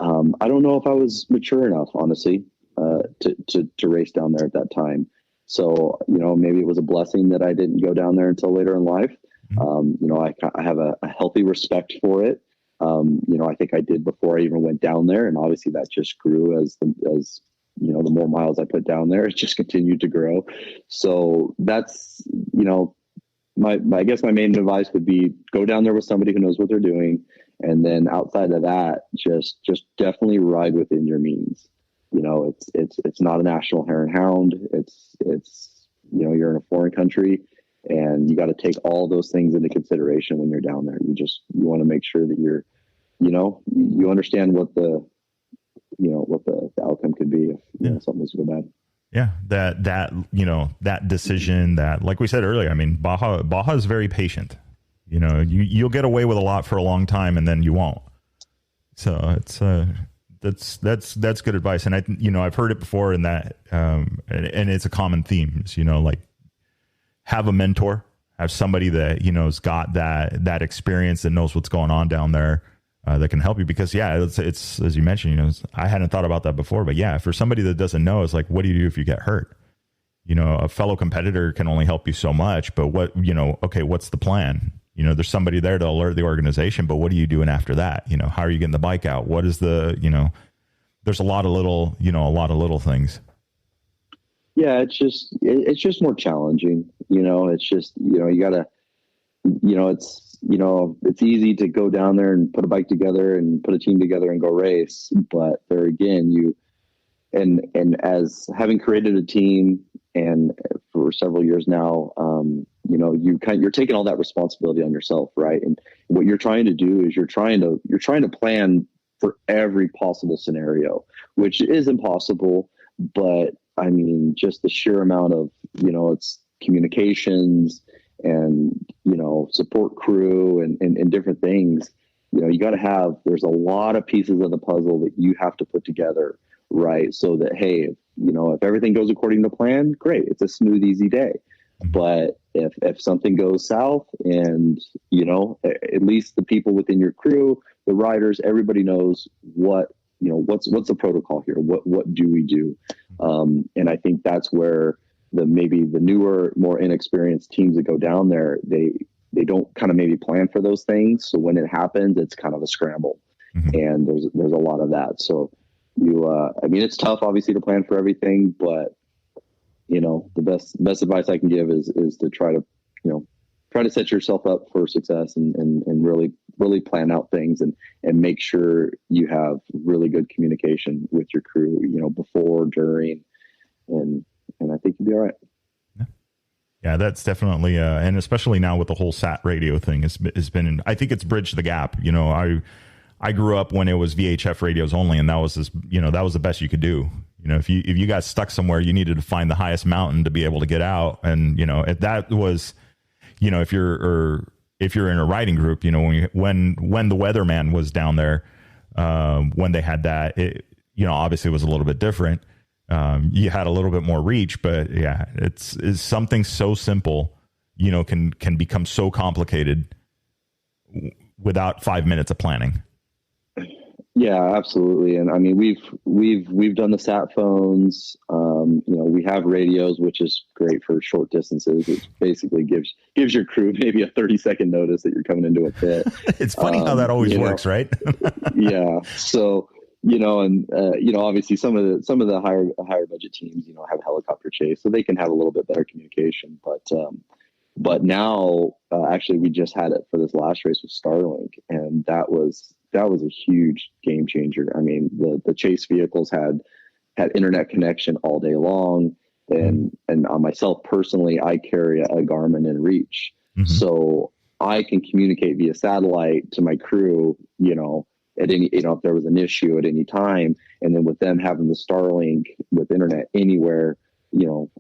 I don't know if I was mature enough, honestly, to race down there at that time. So, maybe it was a blessing that I didn't go down there until later in life. I have a healthy respect for it. I think I did before I even went down there, and obviously that just grew as the more miles I put down there, it just continued to grow. So that's, I guess my main advice would be go down there with somebody who knows what they're doing. And then outside of that, just definitely ride within your means. It's not a national hare and hound. It's you're in a foreign country, and you got to take all those things into consideration when you're down there. You want to make sure that you're, you understand what the outcome could be if something was to go bad. Yeah, that decision that, like we said earlier, I mean, Baja is very patient. You'll get away with a lot for a long time, and then you won't. So it's that's good advice. And I've heard it before in that, and it's a common theme. Like have a mentor, have somebody that has got that experience, that knows what's going on down there, that can help you. Because it's as you mentioned, I hadn't thought about that before, but yeah, for somebody that doesn't know, it's like, what do you do if you get hurt? A fellow competitor can only help you so much, but what's the plan? There's somebody there to alert the organization, but what are you doing after that? How are you getting the bike out? What is there's a lot of little things. Yeah. It's just more challenging. It's just, you gotta, it's easy to go down there and put a bike together and put a team together and go race. But there again, and as having created a team and for several years now, you're taking all that responsibility on yourself, right? And what you're trying to do is you're trying to plan for every possible scenario, which is impossible. But I mean, just the sheer amount of, it's communications and, support crew and different things, you got to have, there's a lot of pieces of the puzzle that you have to put together, right? So that, hey, if everything goes according to plan, great. It's a smooth, easy day. But if something goes south and, at least the people within your crew, the riders, everybody knows what's the protocol here? What do we do? And I think that's where maybe the newer, more inexperienced teams that go down there, they don't kind of maybe plan for those things. So when it happens, it's kind of a scramble. And there's a lot of that. So it's tough obviously to plan for everything, but the best advice I can give is to try to set yourself up for success and really plan out things and make sure you have really good communication with your crew, before, during, and I think you'll be all right. Yeah, that's definitely, and especially now with the whole sat radio thing, has been, I think it's bridged the gap. I grew up when it was VHF radios only, and that was that was the best you could do. If you got stuck somewhere, you needed to find the highest mountain to be able to get out. And, that was, if you're in a riding group, when the weatherman was down there, when they had that, it, obviously it was a little bit different. You had a little bit more reach, but yeah, it's something so simple, can become so complicated without 5 minutes of planning. Yeah, absolutely. And I mean, we've done the sat phones. We have radios, which is great for short distances. It basically gives your crew maybe a 30-second notice that you're coming into a pit. It's funny how that always works, right? Yeah. So, obviously some of the higher budget teams, have helicopter chase, so they can have a little bit better communication. But now, actually, we just had it for this last race with Starlink, and that was a huge game changer. I mean, the chase vehicles had internet connection all day long, and on myself personally, I carry a Garmin inReach, so I can communicate via satellite to my crew, at any, if there was an issue at any time, and then with them having the Starlink with internet anywhere,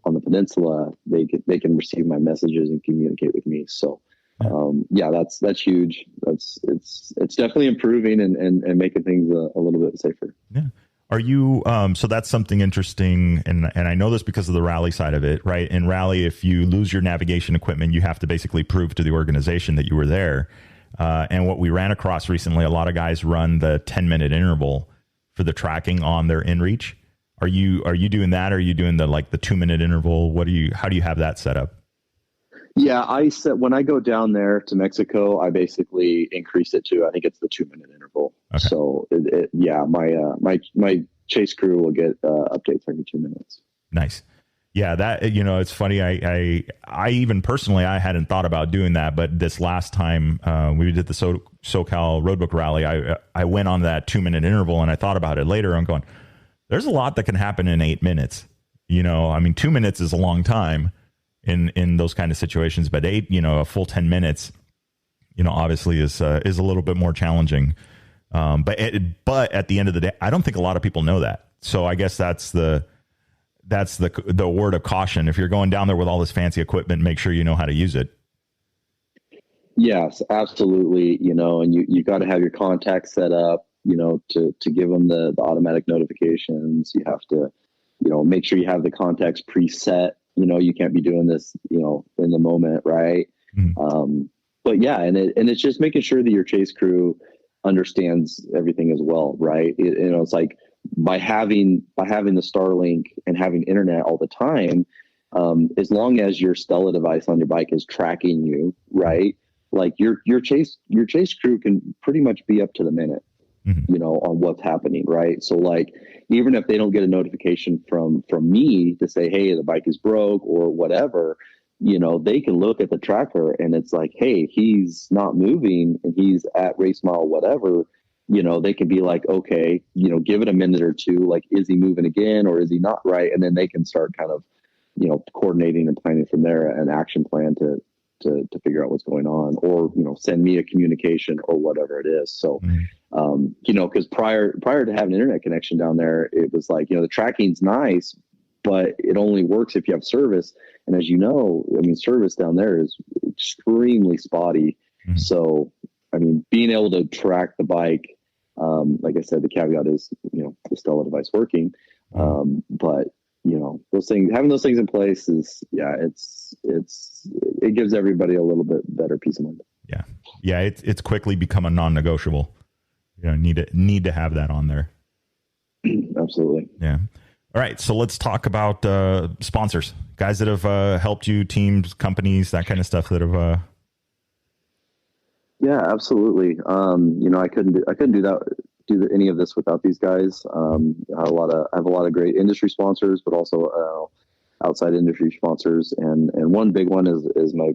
on the peninsula, they can receive my messages and communicate with me. So, that's huge. It's definitely improving and making things a little bit safer. Yeah. Are you, so that's something interesting. And I know this because of the rally side of it, right? In rally, if you lose your navigation equipment, you have to basically prove to the organization that you were there. And what we ran across recently, a lot of guys run the 10-minute interval. for the tracking on their inReach. Are you doing that? Or are you doing the 2-minute interval? How do you have that set up? Yeah, when I go down there to Mexico, I basically increase it to, I think it's the 2-minute interval. Okay. So my chase crew will get updates every 2 minutes. Nice. Yeah, that, it's funny. I even personally, I hadn't thought about doing that, but this last time we did the SoCal Roadbook Rally, I went on that 2-minute interval, and I thought about it later. I'm going, there's a lot that can happen in 8 minutes. 2 minutes is a long time in those kind of situations, but a full 10 minutes, obviously is a little bit more challenging. But at the end of the day, I don't think a lot of people know that. So I guess that's the word of caution. If you're going down there with all this fancy equipment, make sure you know how to use it. Yes, absolutely. And you got to have your contacts set up, to give them the automatic notifications. You have to, make sure you have the contacts preset. You can't be doing this, in the moment. Right. Mm-hmm. But yeah, and it's just making sure that your chase crew understands everything as well. Right. It's like by having the Starlink and having internet all the time, as long as your Stella device on your bike is tracking you, right. Like your chase crew can pretty much be up to the minute, mm-hmm. On what's happening. Right. So like, even if they don't get a notification from me to say, hey, the bike is broke or whatever, they can look at the tracker and it's like, hey, he's not moving and he's at race mile, whatever, they can be like, okay, give it a minute or two. Like, is he moving again or is he not? Right. And then they can start kind of, coordinating and planning from there an action plan to figure out what's going on, or, send me a communication or whatever it is. So, because prior to having an internet connection down there, it was like, the tracking's nice, but it only works if you have service. And as service down there is extremely spotty. Mm-hmm. So, being able to track the bike, like I said, the caveat is, the Stella device working. But those things, having those things in place is, it gives everybody a little bit better peace of mind. Yeah. Yeah. It's quickly become a non-negotiable. Need to have that on there. Absolutely. Yeah. All right. So let's talk about sponsors, guys that have helped you, teams, companies, that kind of stuff that have. Yeah, absolutely. I couldn't do any of this without these guys. I have a lot of great industry sponsors, but also outside industry sponsors. And one big one is my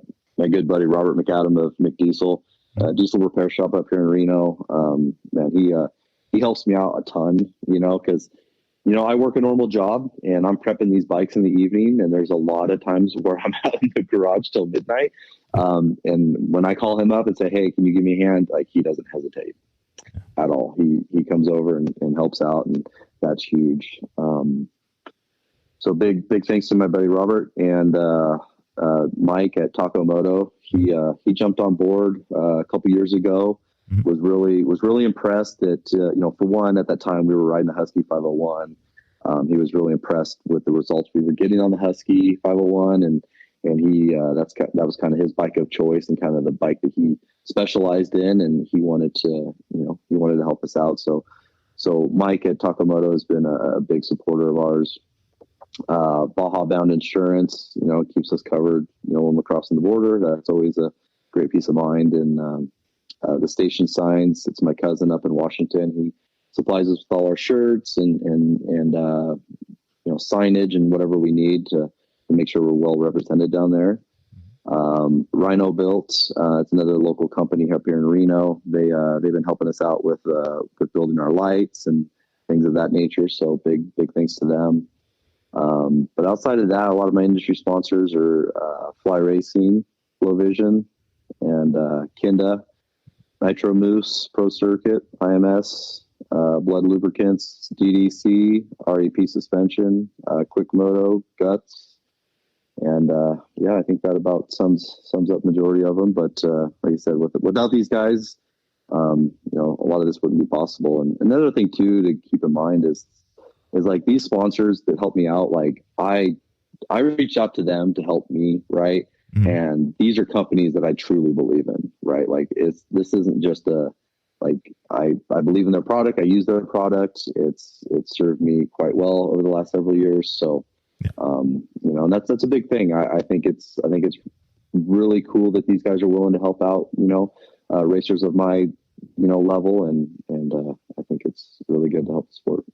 good buddy, Robert McAdam of McDiesel, Diesel Repair Shop up here in Reno. Man, he helps me out a ton, because, I work a normal job and I'm prepping these bikes in the evening, and there's a lot of times where I'm out in the garage till midnight. And when I call him up and say, hey, can you give me a hand? Like, he doesn't hesitate at all. He comes over and helps out, and that's huge. So big thanks to my buddy Robert and Mike at Takomoto. He jumped on board a couple years ago. Mm-hmm. Was really impressed that for one, at that time we were riding the Husky 501. He was really impressed with the results we were getting on the Husky 501, and that was kind of his bike of choice and kind of the bike that he specialized in, and he wanted to help us out. So Mike at Takomoto has been a big supporter of ours. Baja Bound Insurance, keeps us covered, when we're crossing the border. That's always a great peace of mind. And the station signs, it's my cousin up in Washington. He supplies us with all our shirts and signage and whatever we need to make sure we're well represented down there. Rhino Built, it's another local company up here in Reno. They've been helping us out with building our lights and things of that nature. So big thanks to them. But outside of that, a lot of my industry sponsors are Fly Racing, Flow Vision, and Kinda, Nitro Moose, Pro Circuit, IMS, Blood Lubricants, DDC, REP Suspension, Quick Moto, Guts. And I think that about sums up majority of them. But like I said, without these guys, a lot of this wouldn't be possible. And another thing too to keep in mind is like these sponsors that help me out. Like I reach out to them to help me, right? Mm-hmm. And these are companies that I truly believe in, right? Like this isn't just a I believe in their product. I use their product. It's served me quite well over the last several years. So, Yeah. And that's a big thing. I think it's really cool that these guys are willing to help out, racers of my, level. And I think it's really good to help the sport.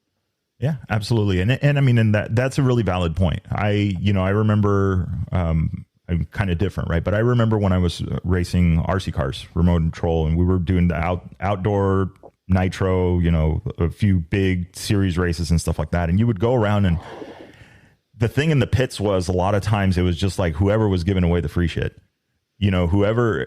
Yeah, absolutely. And I mean, and that's a really valid point. I remember, I'm kind of different, right? But I remember when I was racing RC cars, remote control, and we were doing the outdoor nitro, a few big series races and stuff like that. And you would go around, and the thing in the pits was a lot of times it was just like whoever was giving away the free shit, whoever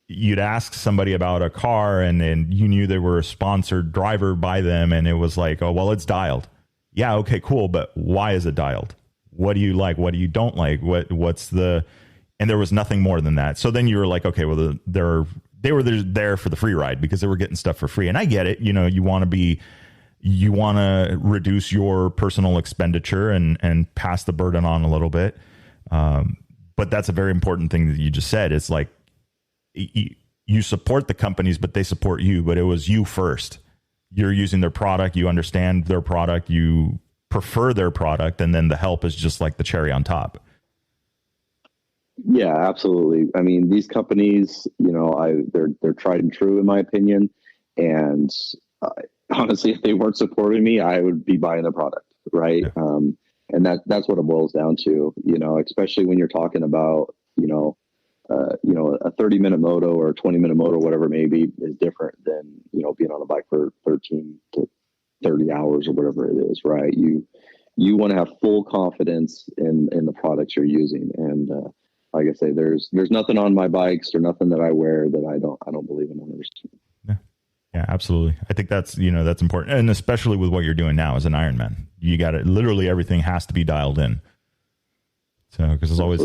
you'd ask somebody about a car and you knew they were a sponsored driver by them. And it was like, oh, well, it's dialed. Yeah. Okay, cool. But why is it dialed? What do you like? What do you don't like? And there was nothing more than that. So then you were like, okay, well, they were there for the free ride because they were getting stuff for free. And I get it. You want to reduce your personal expenditure and pass the burden on a little bit. But that's a very important thing that you just said. It's like, you support the companies, but they support you, but it was you first. You're using their product. You understand their product. You prefer their product. And then the help is just like the cherry on top. Yeah, absolutely. I mean, these companies, they're tried and true in my opinion. And honestly, if they weren't supporting me, I would be buying their product. Right. Yeah. And that's what it boils down to, especially when you're talking about, a 30-minute moto or a 20-minute moto, whatever it may be, is different than, being on a bike for 13 to 30 hours or whatever it is, right? You want to have full confidence in the products you're using. And like I say, there's nothing on my bikes or nothing that I wear that I don't believe in 100%. Yeah, absolutely. I think that's important. And especially with what you're doing now as an Ironman, you got it. Literally everything has to be dialed in. So, because there's always,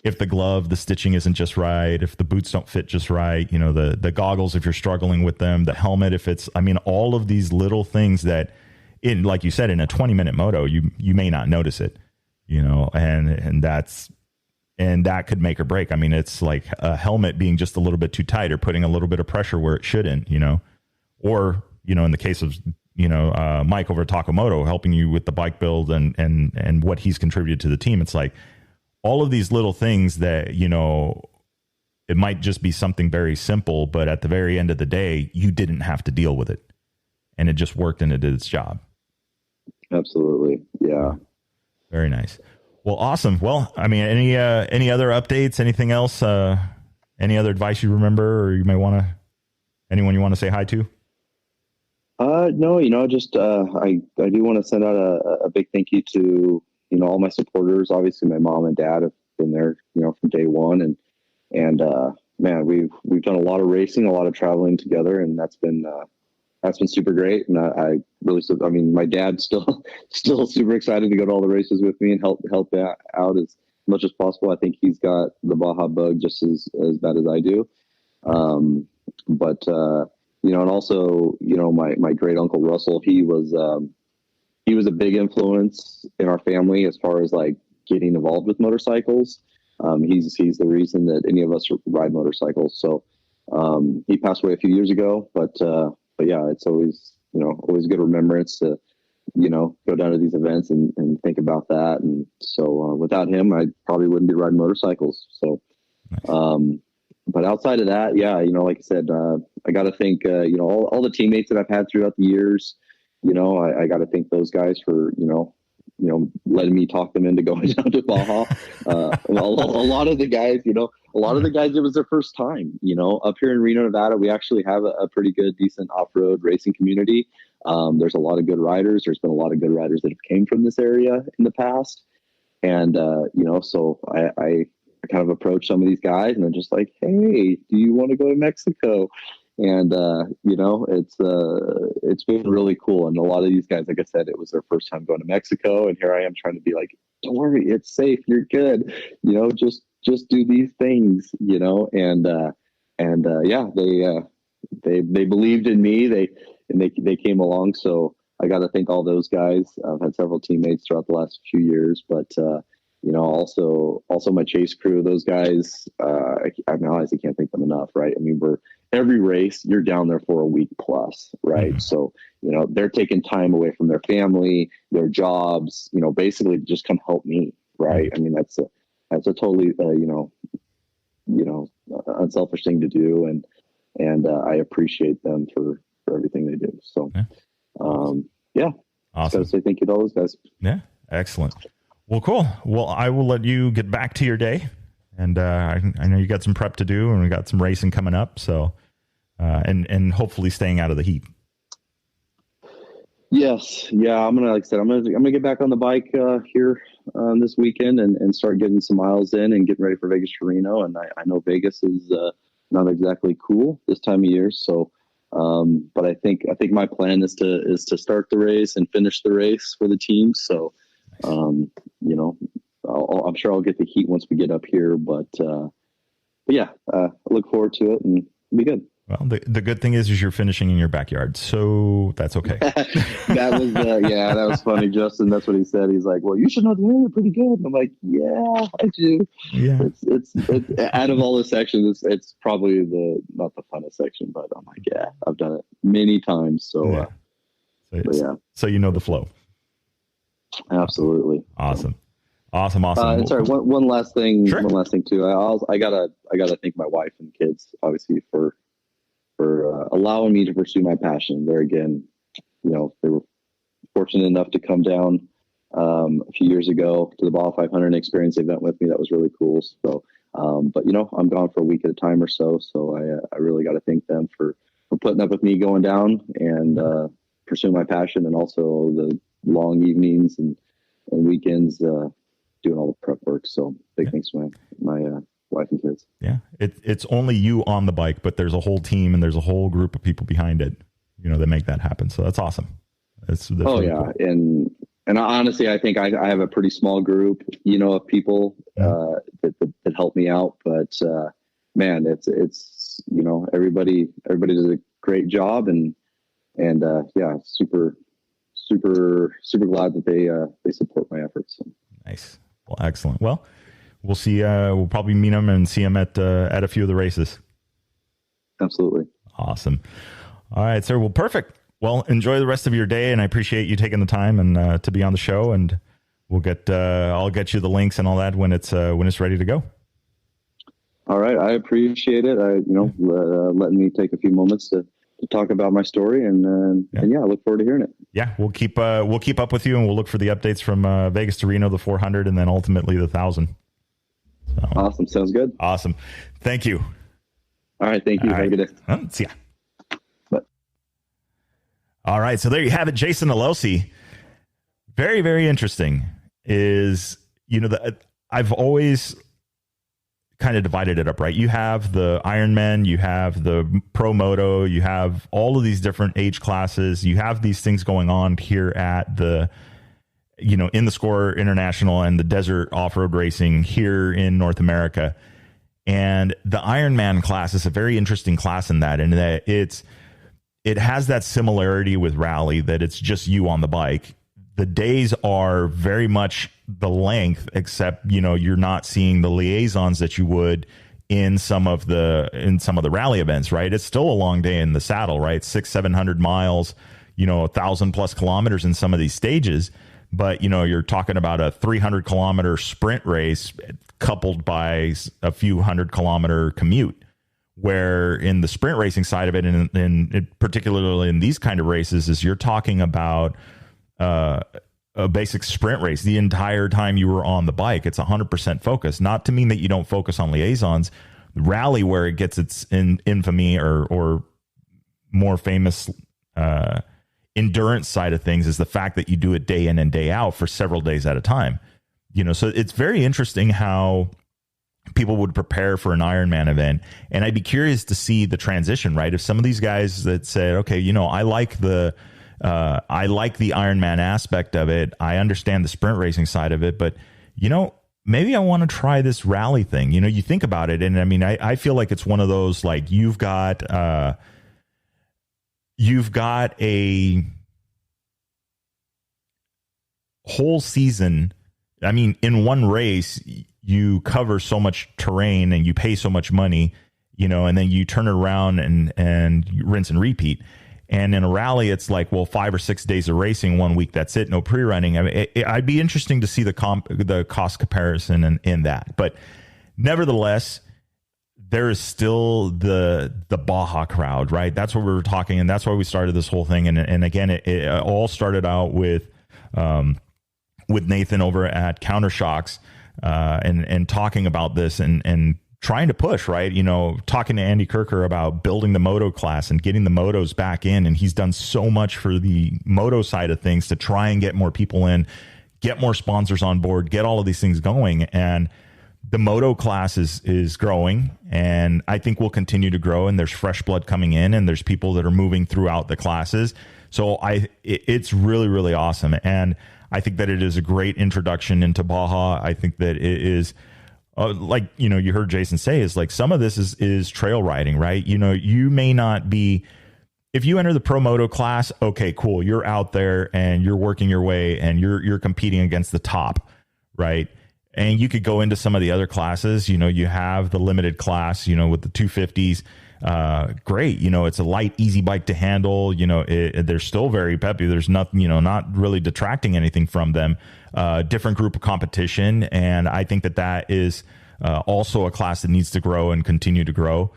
if the glove, the stitching isn't just right, if the boots don't fit just right, the goggles, if you're struggling with them, the helmet, all of these little things that like you said, in a 20-minute moto, you may not notice it, and that could make or break. I mean, it's like a helmet being just a little bit too tight or putting a little bit of pressure where it shouldn't, or, in the case of, Mike over at Takamoto helping you with the bike build and what he's contributed to the team. It's like, all of these little things that, it might just be something very simple, but at the very end of the day, you didn't have to deal with it and it just worked and it did its job. Absolutely. Yeah. Very nice. Well, awesome. Well, I mean, any other updates, anything else, any other advice you remember, or anyone you want to say hi to? No, just, I do want to send out a big thank you to, all my supporters. Obviously my mom and dad have been there, from day one, and man, we've done a lot of racing, a lot of traveling together, and that's been super great. And I really, my dad's still super excited to go to all the races with me and help out as much as possible. I think he's got the Baja bug just as bad as I do. But and also, my great uncle Russell, he was a big influence in our family as far as like getting involved with motorcycles. He's the reason that any of us ride motorcycles. So he passed away a few years ago, but yeah, it's always good remembrance to go down to these events and think about that. And so without him, I probably wouldn't be riding motorcycles. So nice. But outside of that, yeah, like I said, I got to thank all the teammates that I've had throughout the years. I got to thank those guys for, letting me talk them into going down to Baja. A lot of the guys, it was their first time, up here in Reno, Nevada. We actually have a pretty good, decent off-road racing community. There's a lot of good riders. There's been a lot of good riders that have came from this area in the past. And, so I kind of approached some of these guys and I'm just like, hey, do you want to go to Mexico? And, it's been really cool. And a lot of these guys, like I said, it was their first time going to Mexico. And here I am trying to be like, don't worry, it's safe. You're good. Just do these things, and they believed in me. They came along. So I got to thank all those guys. I've had several teammates throughout the last few years, but, also my chase crew, those guys, I honestly can't thank them enough. Right. I mean, every race you're down there for a week plus, right? Mm-hmm. So, they're taking time away from their family, their jobs, basically just come help me. Right. Mm-hmm. I mean, that's a totally, unselfish thing to do. And I appreciate them for everything they do. So, yeah. Awesome. Just gotta say thank you to all those guys. Yeah. Excellent. Well, cool. Well, I will let you get back to your day. And I know you got some prep to do, and we got some racing coming up. So, and hopefully staying out of the heat. Yes. Yeah. I'm gonna get back on the bike here this weekend and start getting some miles in and getting ready for Vegas to Reno. And I know Vegas is not exactly cool this time of year. So, but I think my plan is to start the race and finish the race for the team. So, I'm sure I'll get the heat once we get up here, but yeah, I look forward to it and it'll be good. Well, the good thing is you're finishing in your backyard, so that's okay. That was funny, Justin. That's what he said. He's like, "Well, you should know the area pretty good." And I'm like, "Yeah, I do." Yeah. It's out of all the sections, it's probably not the funnest section, but I'm like, yeah, I've done it many times. So, so you know the flow. Absolutely. Awesome. And sorry, one last thing. Sure. One last thing too. I gotta thank my wife and kids, obviously, for allowing me to pursue my passion. There again, they were fortunate enough to come down a few years ago to the Baja 500 and experience the event with me. That was really cool. So, but I'm gone for a week at a time or so. So I really got to thank them for putting up with me going down and pursuing my passion, and also the long evenings and weekends doing all the prep work. So big thanks to my wife and kids. Yeah. It's only you on the bike, but there's a whole team and there's a whole group of people behind it, that make that happen. So that's awesome. That's really cool. And honestly, I think I have a pretty small group, of people that help me out. But man, it's everybody does a great job, and super glad that they support my efforts. So. Nice. Well, excellent. Well, we'll see. We'll probably meet them and see them at a few of the races. Absolutely. Awesome. All right, sir. Well, perfect. Well, enjoy the rest of your day, and I appreciate you taking the time and to be on the show. And we'll I'll get you the links and all that when it's ready to go. All right, I appreciate it. Letting me take a few moments to talk about my story, and I look forward to hearing it. Yeah, we'll keep up with you, and we'll look for the updates from Vegas to Reno, the 400, and then ultimately the 1,000. So, awesome, sounds good. Awesome, thank you. All right, thank you. Have a good day. See ya. Bye. All right, so there you have it, Jason Alosi. Very, very interesting. I've always kind of divided it up, right? You have the Ironman, you have the Pro Moto, you have all of these different age classes. You have these things going on here at the, in the Score International and the desert off-road racing here in North America. And the Ironman class is a very interesting class in that it has that similarity with rally, that it's just you on the bike. The days are very much the length, except, you're not seeing the liaisons that you would in some of the rally events, right? It's still a long day in the saddle, right? 600-700 miles, 1,000+ kilometers in some of these stages. But, you're talking about a 300-kilometer sprint race coupled by a few 100-kilometer commute, where in the sprint racing side of it, and particularly in these kind of races, is you're talking about a basic sprint race the entire time you were on the bike. It's 100% focus. Not to mean that you don't focus on liaisons. Rally, where it gets its infamy or more famous endurance side of things, is the fact that you do it day in and day out for several days at a time. So it's very interesting how people would prepare for an Ironman event. And I'd be curious to see the transition, right? If some of these guys that said, okay, I like the Ironman aspect of it, I understand the sprint racing side of it, but maybe I want to try this rally thing. You think about it, and I mean, I feel like it's one of those, like, you've got a whole season. I mean, in one race, you cover so much terrain and you pay so much money. and then you turn it around and you rinse and repeat. And in a rally, it's like, well, 5 or 6 days of racing, 1 week, that's it, no pre-running. I mean, I'd be interesting to see the cost comparison in that. But nevertheless, there is still the Baja crowd, right? That's what we were talking, and that's why we started this whole thing. And again, it all started out with Nathan over at Countershocks and talking about this and trying to push, right? Talking to Andy Kirker about building the moto class and getting the motos back in. And he's done so much for the moto side of things to try and get more people in, get more sponsors on board, get all of these things going. And the moto class is growing, and I think will continue to grow. And there's fresh blood coming in, and there's people that are moving throughout the classes. So it's really, really awesome. And I think that it is a great introduction into Baja. I think that it is, you heard Jason say, is like some of this is trail riding, right? You may not be, if you enter the pro moto class, okay, cool. You're out there and you're working your way and you're competing against the top, right? And you could go into some of the other classes. You have the limited class, with the 250s. Great. It's a light, easy bike to handle. They're still very peppy. There's nothing, not really detracting anything from them. Different group of competition. And I think that is also a class that needs to grow and continue to grow.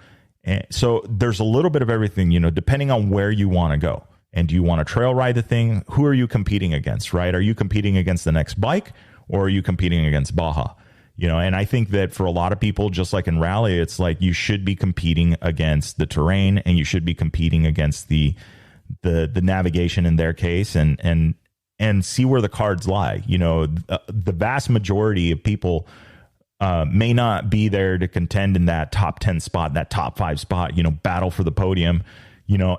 And so there's a little bit of everything, depending on where you want to go. And do you want to trail ride the thing? Who are you competing against, right? Are you competing against the next bike, or are you competing against Baja? And I think that for a lot of people, just like in rally, it's like you should be competing against the terrain, and you should be competing against the navigation in their case, and see where the cards lie. The vast majority of people may not be there to contend in that top 10 spot, that top 5 spot, battle for the podium,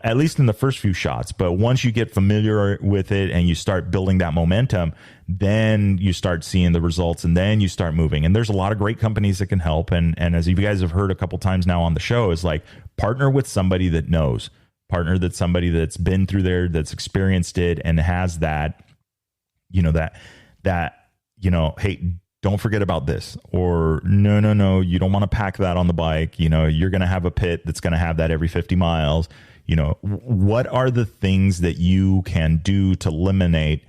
at least in the first few shots. But once you get familiar with it and you start building that momentum, then you start seeing the results, and then you start moving. And there's a lot of great companies that can help. And as you guys have heard a couple times now on the show, is like, partner with somebody that knows, partner that's somebody that's been through there, that's experienced it, and has that, hey, don't forget about this, or no, you don't want to pack that on the bike. You're going to have a pit that's going to have that every 50 miles. What are the things that you can do to eliminate,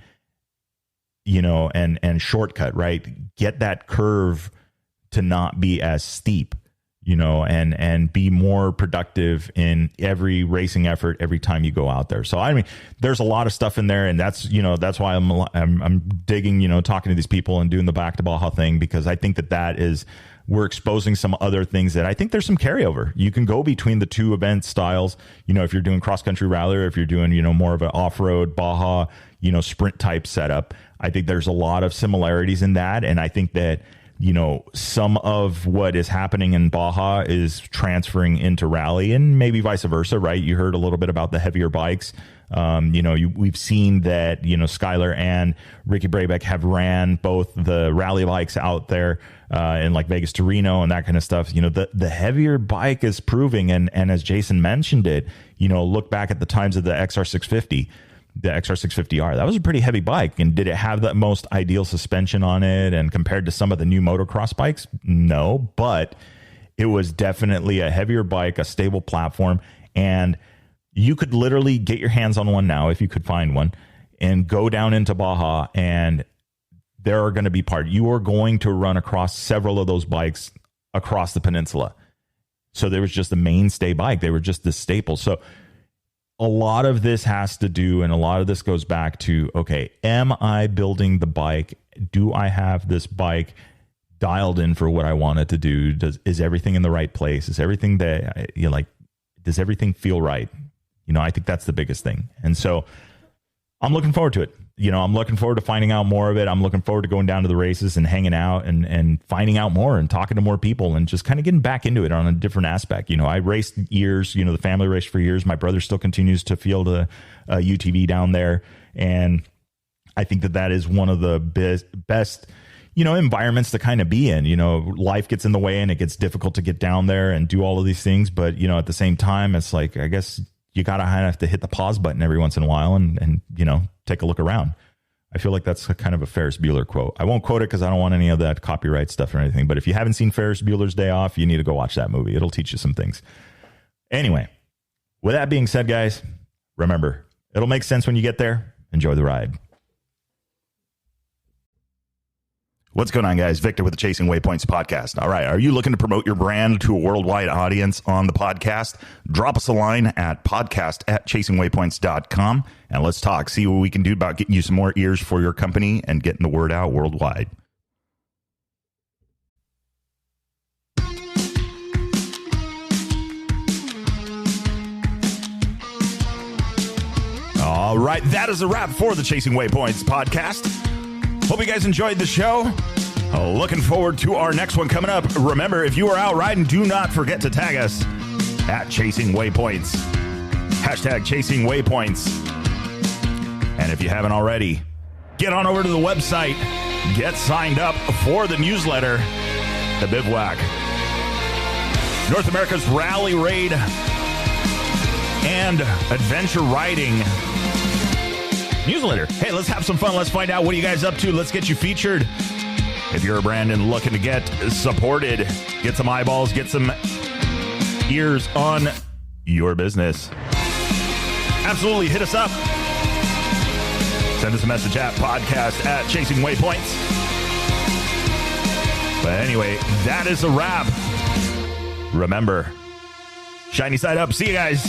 and shortcut, right? Get that curve to not be as steep, and be more productive in every racing effort every time you go out there. So, I mean, there's a lot of stuff in there, and that's why I'm digging, talking to these people and doing the Back to Baja thing, because I think that is, we're exposing some other things that I think there's some carryover. You can go between the two event styles, if you're doing cross country rally, or if you're doing, more of an off-road Baja, sprint type setup. I think there's a lot of similarities in that. And I think that, some of what is happening in Baja is transferring into rally, and maybe vice versa, right? You heard a little bit about the heavier bikes. We've seen that, Skylar and Ricky Brabeck have ran both the rally bikes out there in like Vegas to Reno and that kind of stuff. The heavier bike is proving, and as Jason mentioned it, look back at the times of the XR650. The XR650R, that was a pretty heavy bike. And did it have the most ideal suspension on it? And compared to some of the new motocross bikes, no, but it was definitely a heavier bike, a stable platform. And you could literally get your hands on one now, if you could find one, and go down into Baja, and there are going to be parts. You are going to run across several of those bikes across the peninsula. So there was just a mainstay bike. They were just the staple. So a lot of this has to do, and a lot of this goes back to, okay, am I building the bike? Do I have this bike dialed in for what I want it to do? Is everything in the right place? Is everything that does everything feel right? I think that's the biggest thing. And so I'm looking forward to it. I'm looking forward to finding out more of it. I'm looking forward to going down to the races and hanging out and finding out more and talking to more people and just kind of getting back into it on a different aspect. I raced years, the family raced for years. My brother still continues to field a UTV down there. And I think that is one of the best, environments to kind of be in. Life gets in the way and it gets difficult to get down there and do all of these things. But, at the same time, it's like, I guess you got to have to hit the pause button every once in a while and take a look around. I feel like that's a kind of a Ferris Bueller quote. I won't quote it because I don't want any of that copyright stuff or anything. But if you haven't seen Ferris Bueller's Day Off, you need to go watch that movie. It'll teach you some things. Anyway, with that being said, guys, remember, it'll make sense when you get there. Enjoy the ride. What's going on, guys? Victor with the Chasing Waypoints podcast. All right. Are you looking to promote your brand to a worldwide audience on the podcast? Drop us a line at podcast@chasingwaypoints.com and let's talk. See what we can do about getting you some more ears for your company and getting the word out worldwide. All right. That is a wrap for the Chasing Waypoints podcast. Hope you guys enjoyed the show. Looking forward to our next one coming up. Remember, if you are out riding, do not forget to tag us at Chasing Waypoints. Hashtag Chasing Waypoints. And if you haven't already, get on over to the website. Get signed up for the newsletter, The Bivouac. North America's rally raid and adventure riding newsletter. Hey, let's have some fun. Let's find out what are you guys up to. Let's get you featured. If you're a brand and looking to get supported, get some eyeballs, get some ears on your business, absolutely hit us up. Send us a message at podcast@Chasing Waypoints. But anyway, that is a wrap. Remember, shiny side up. See you guys.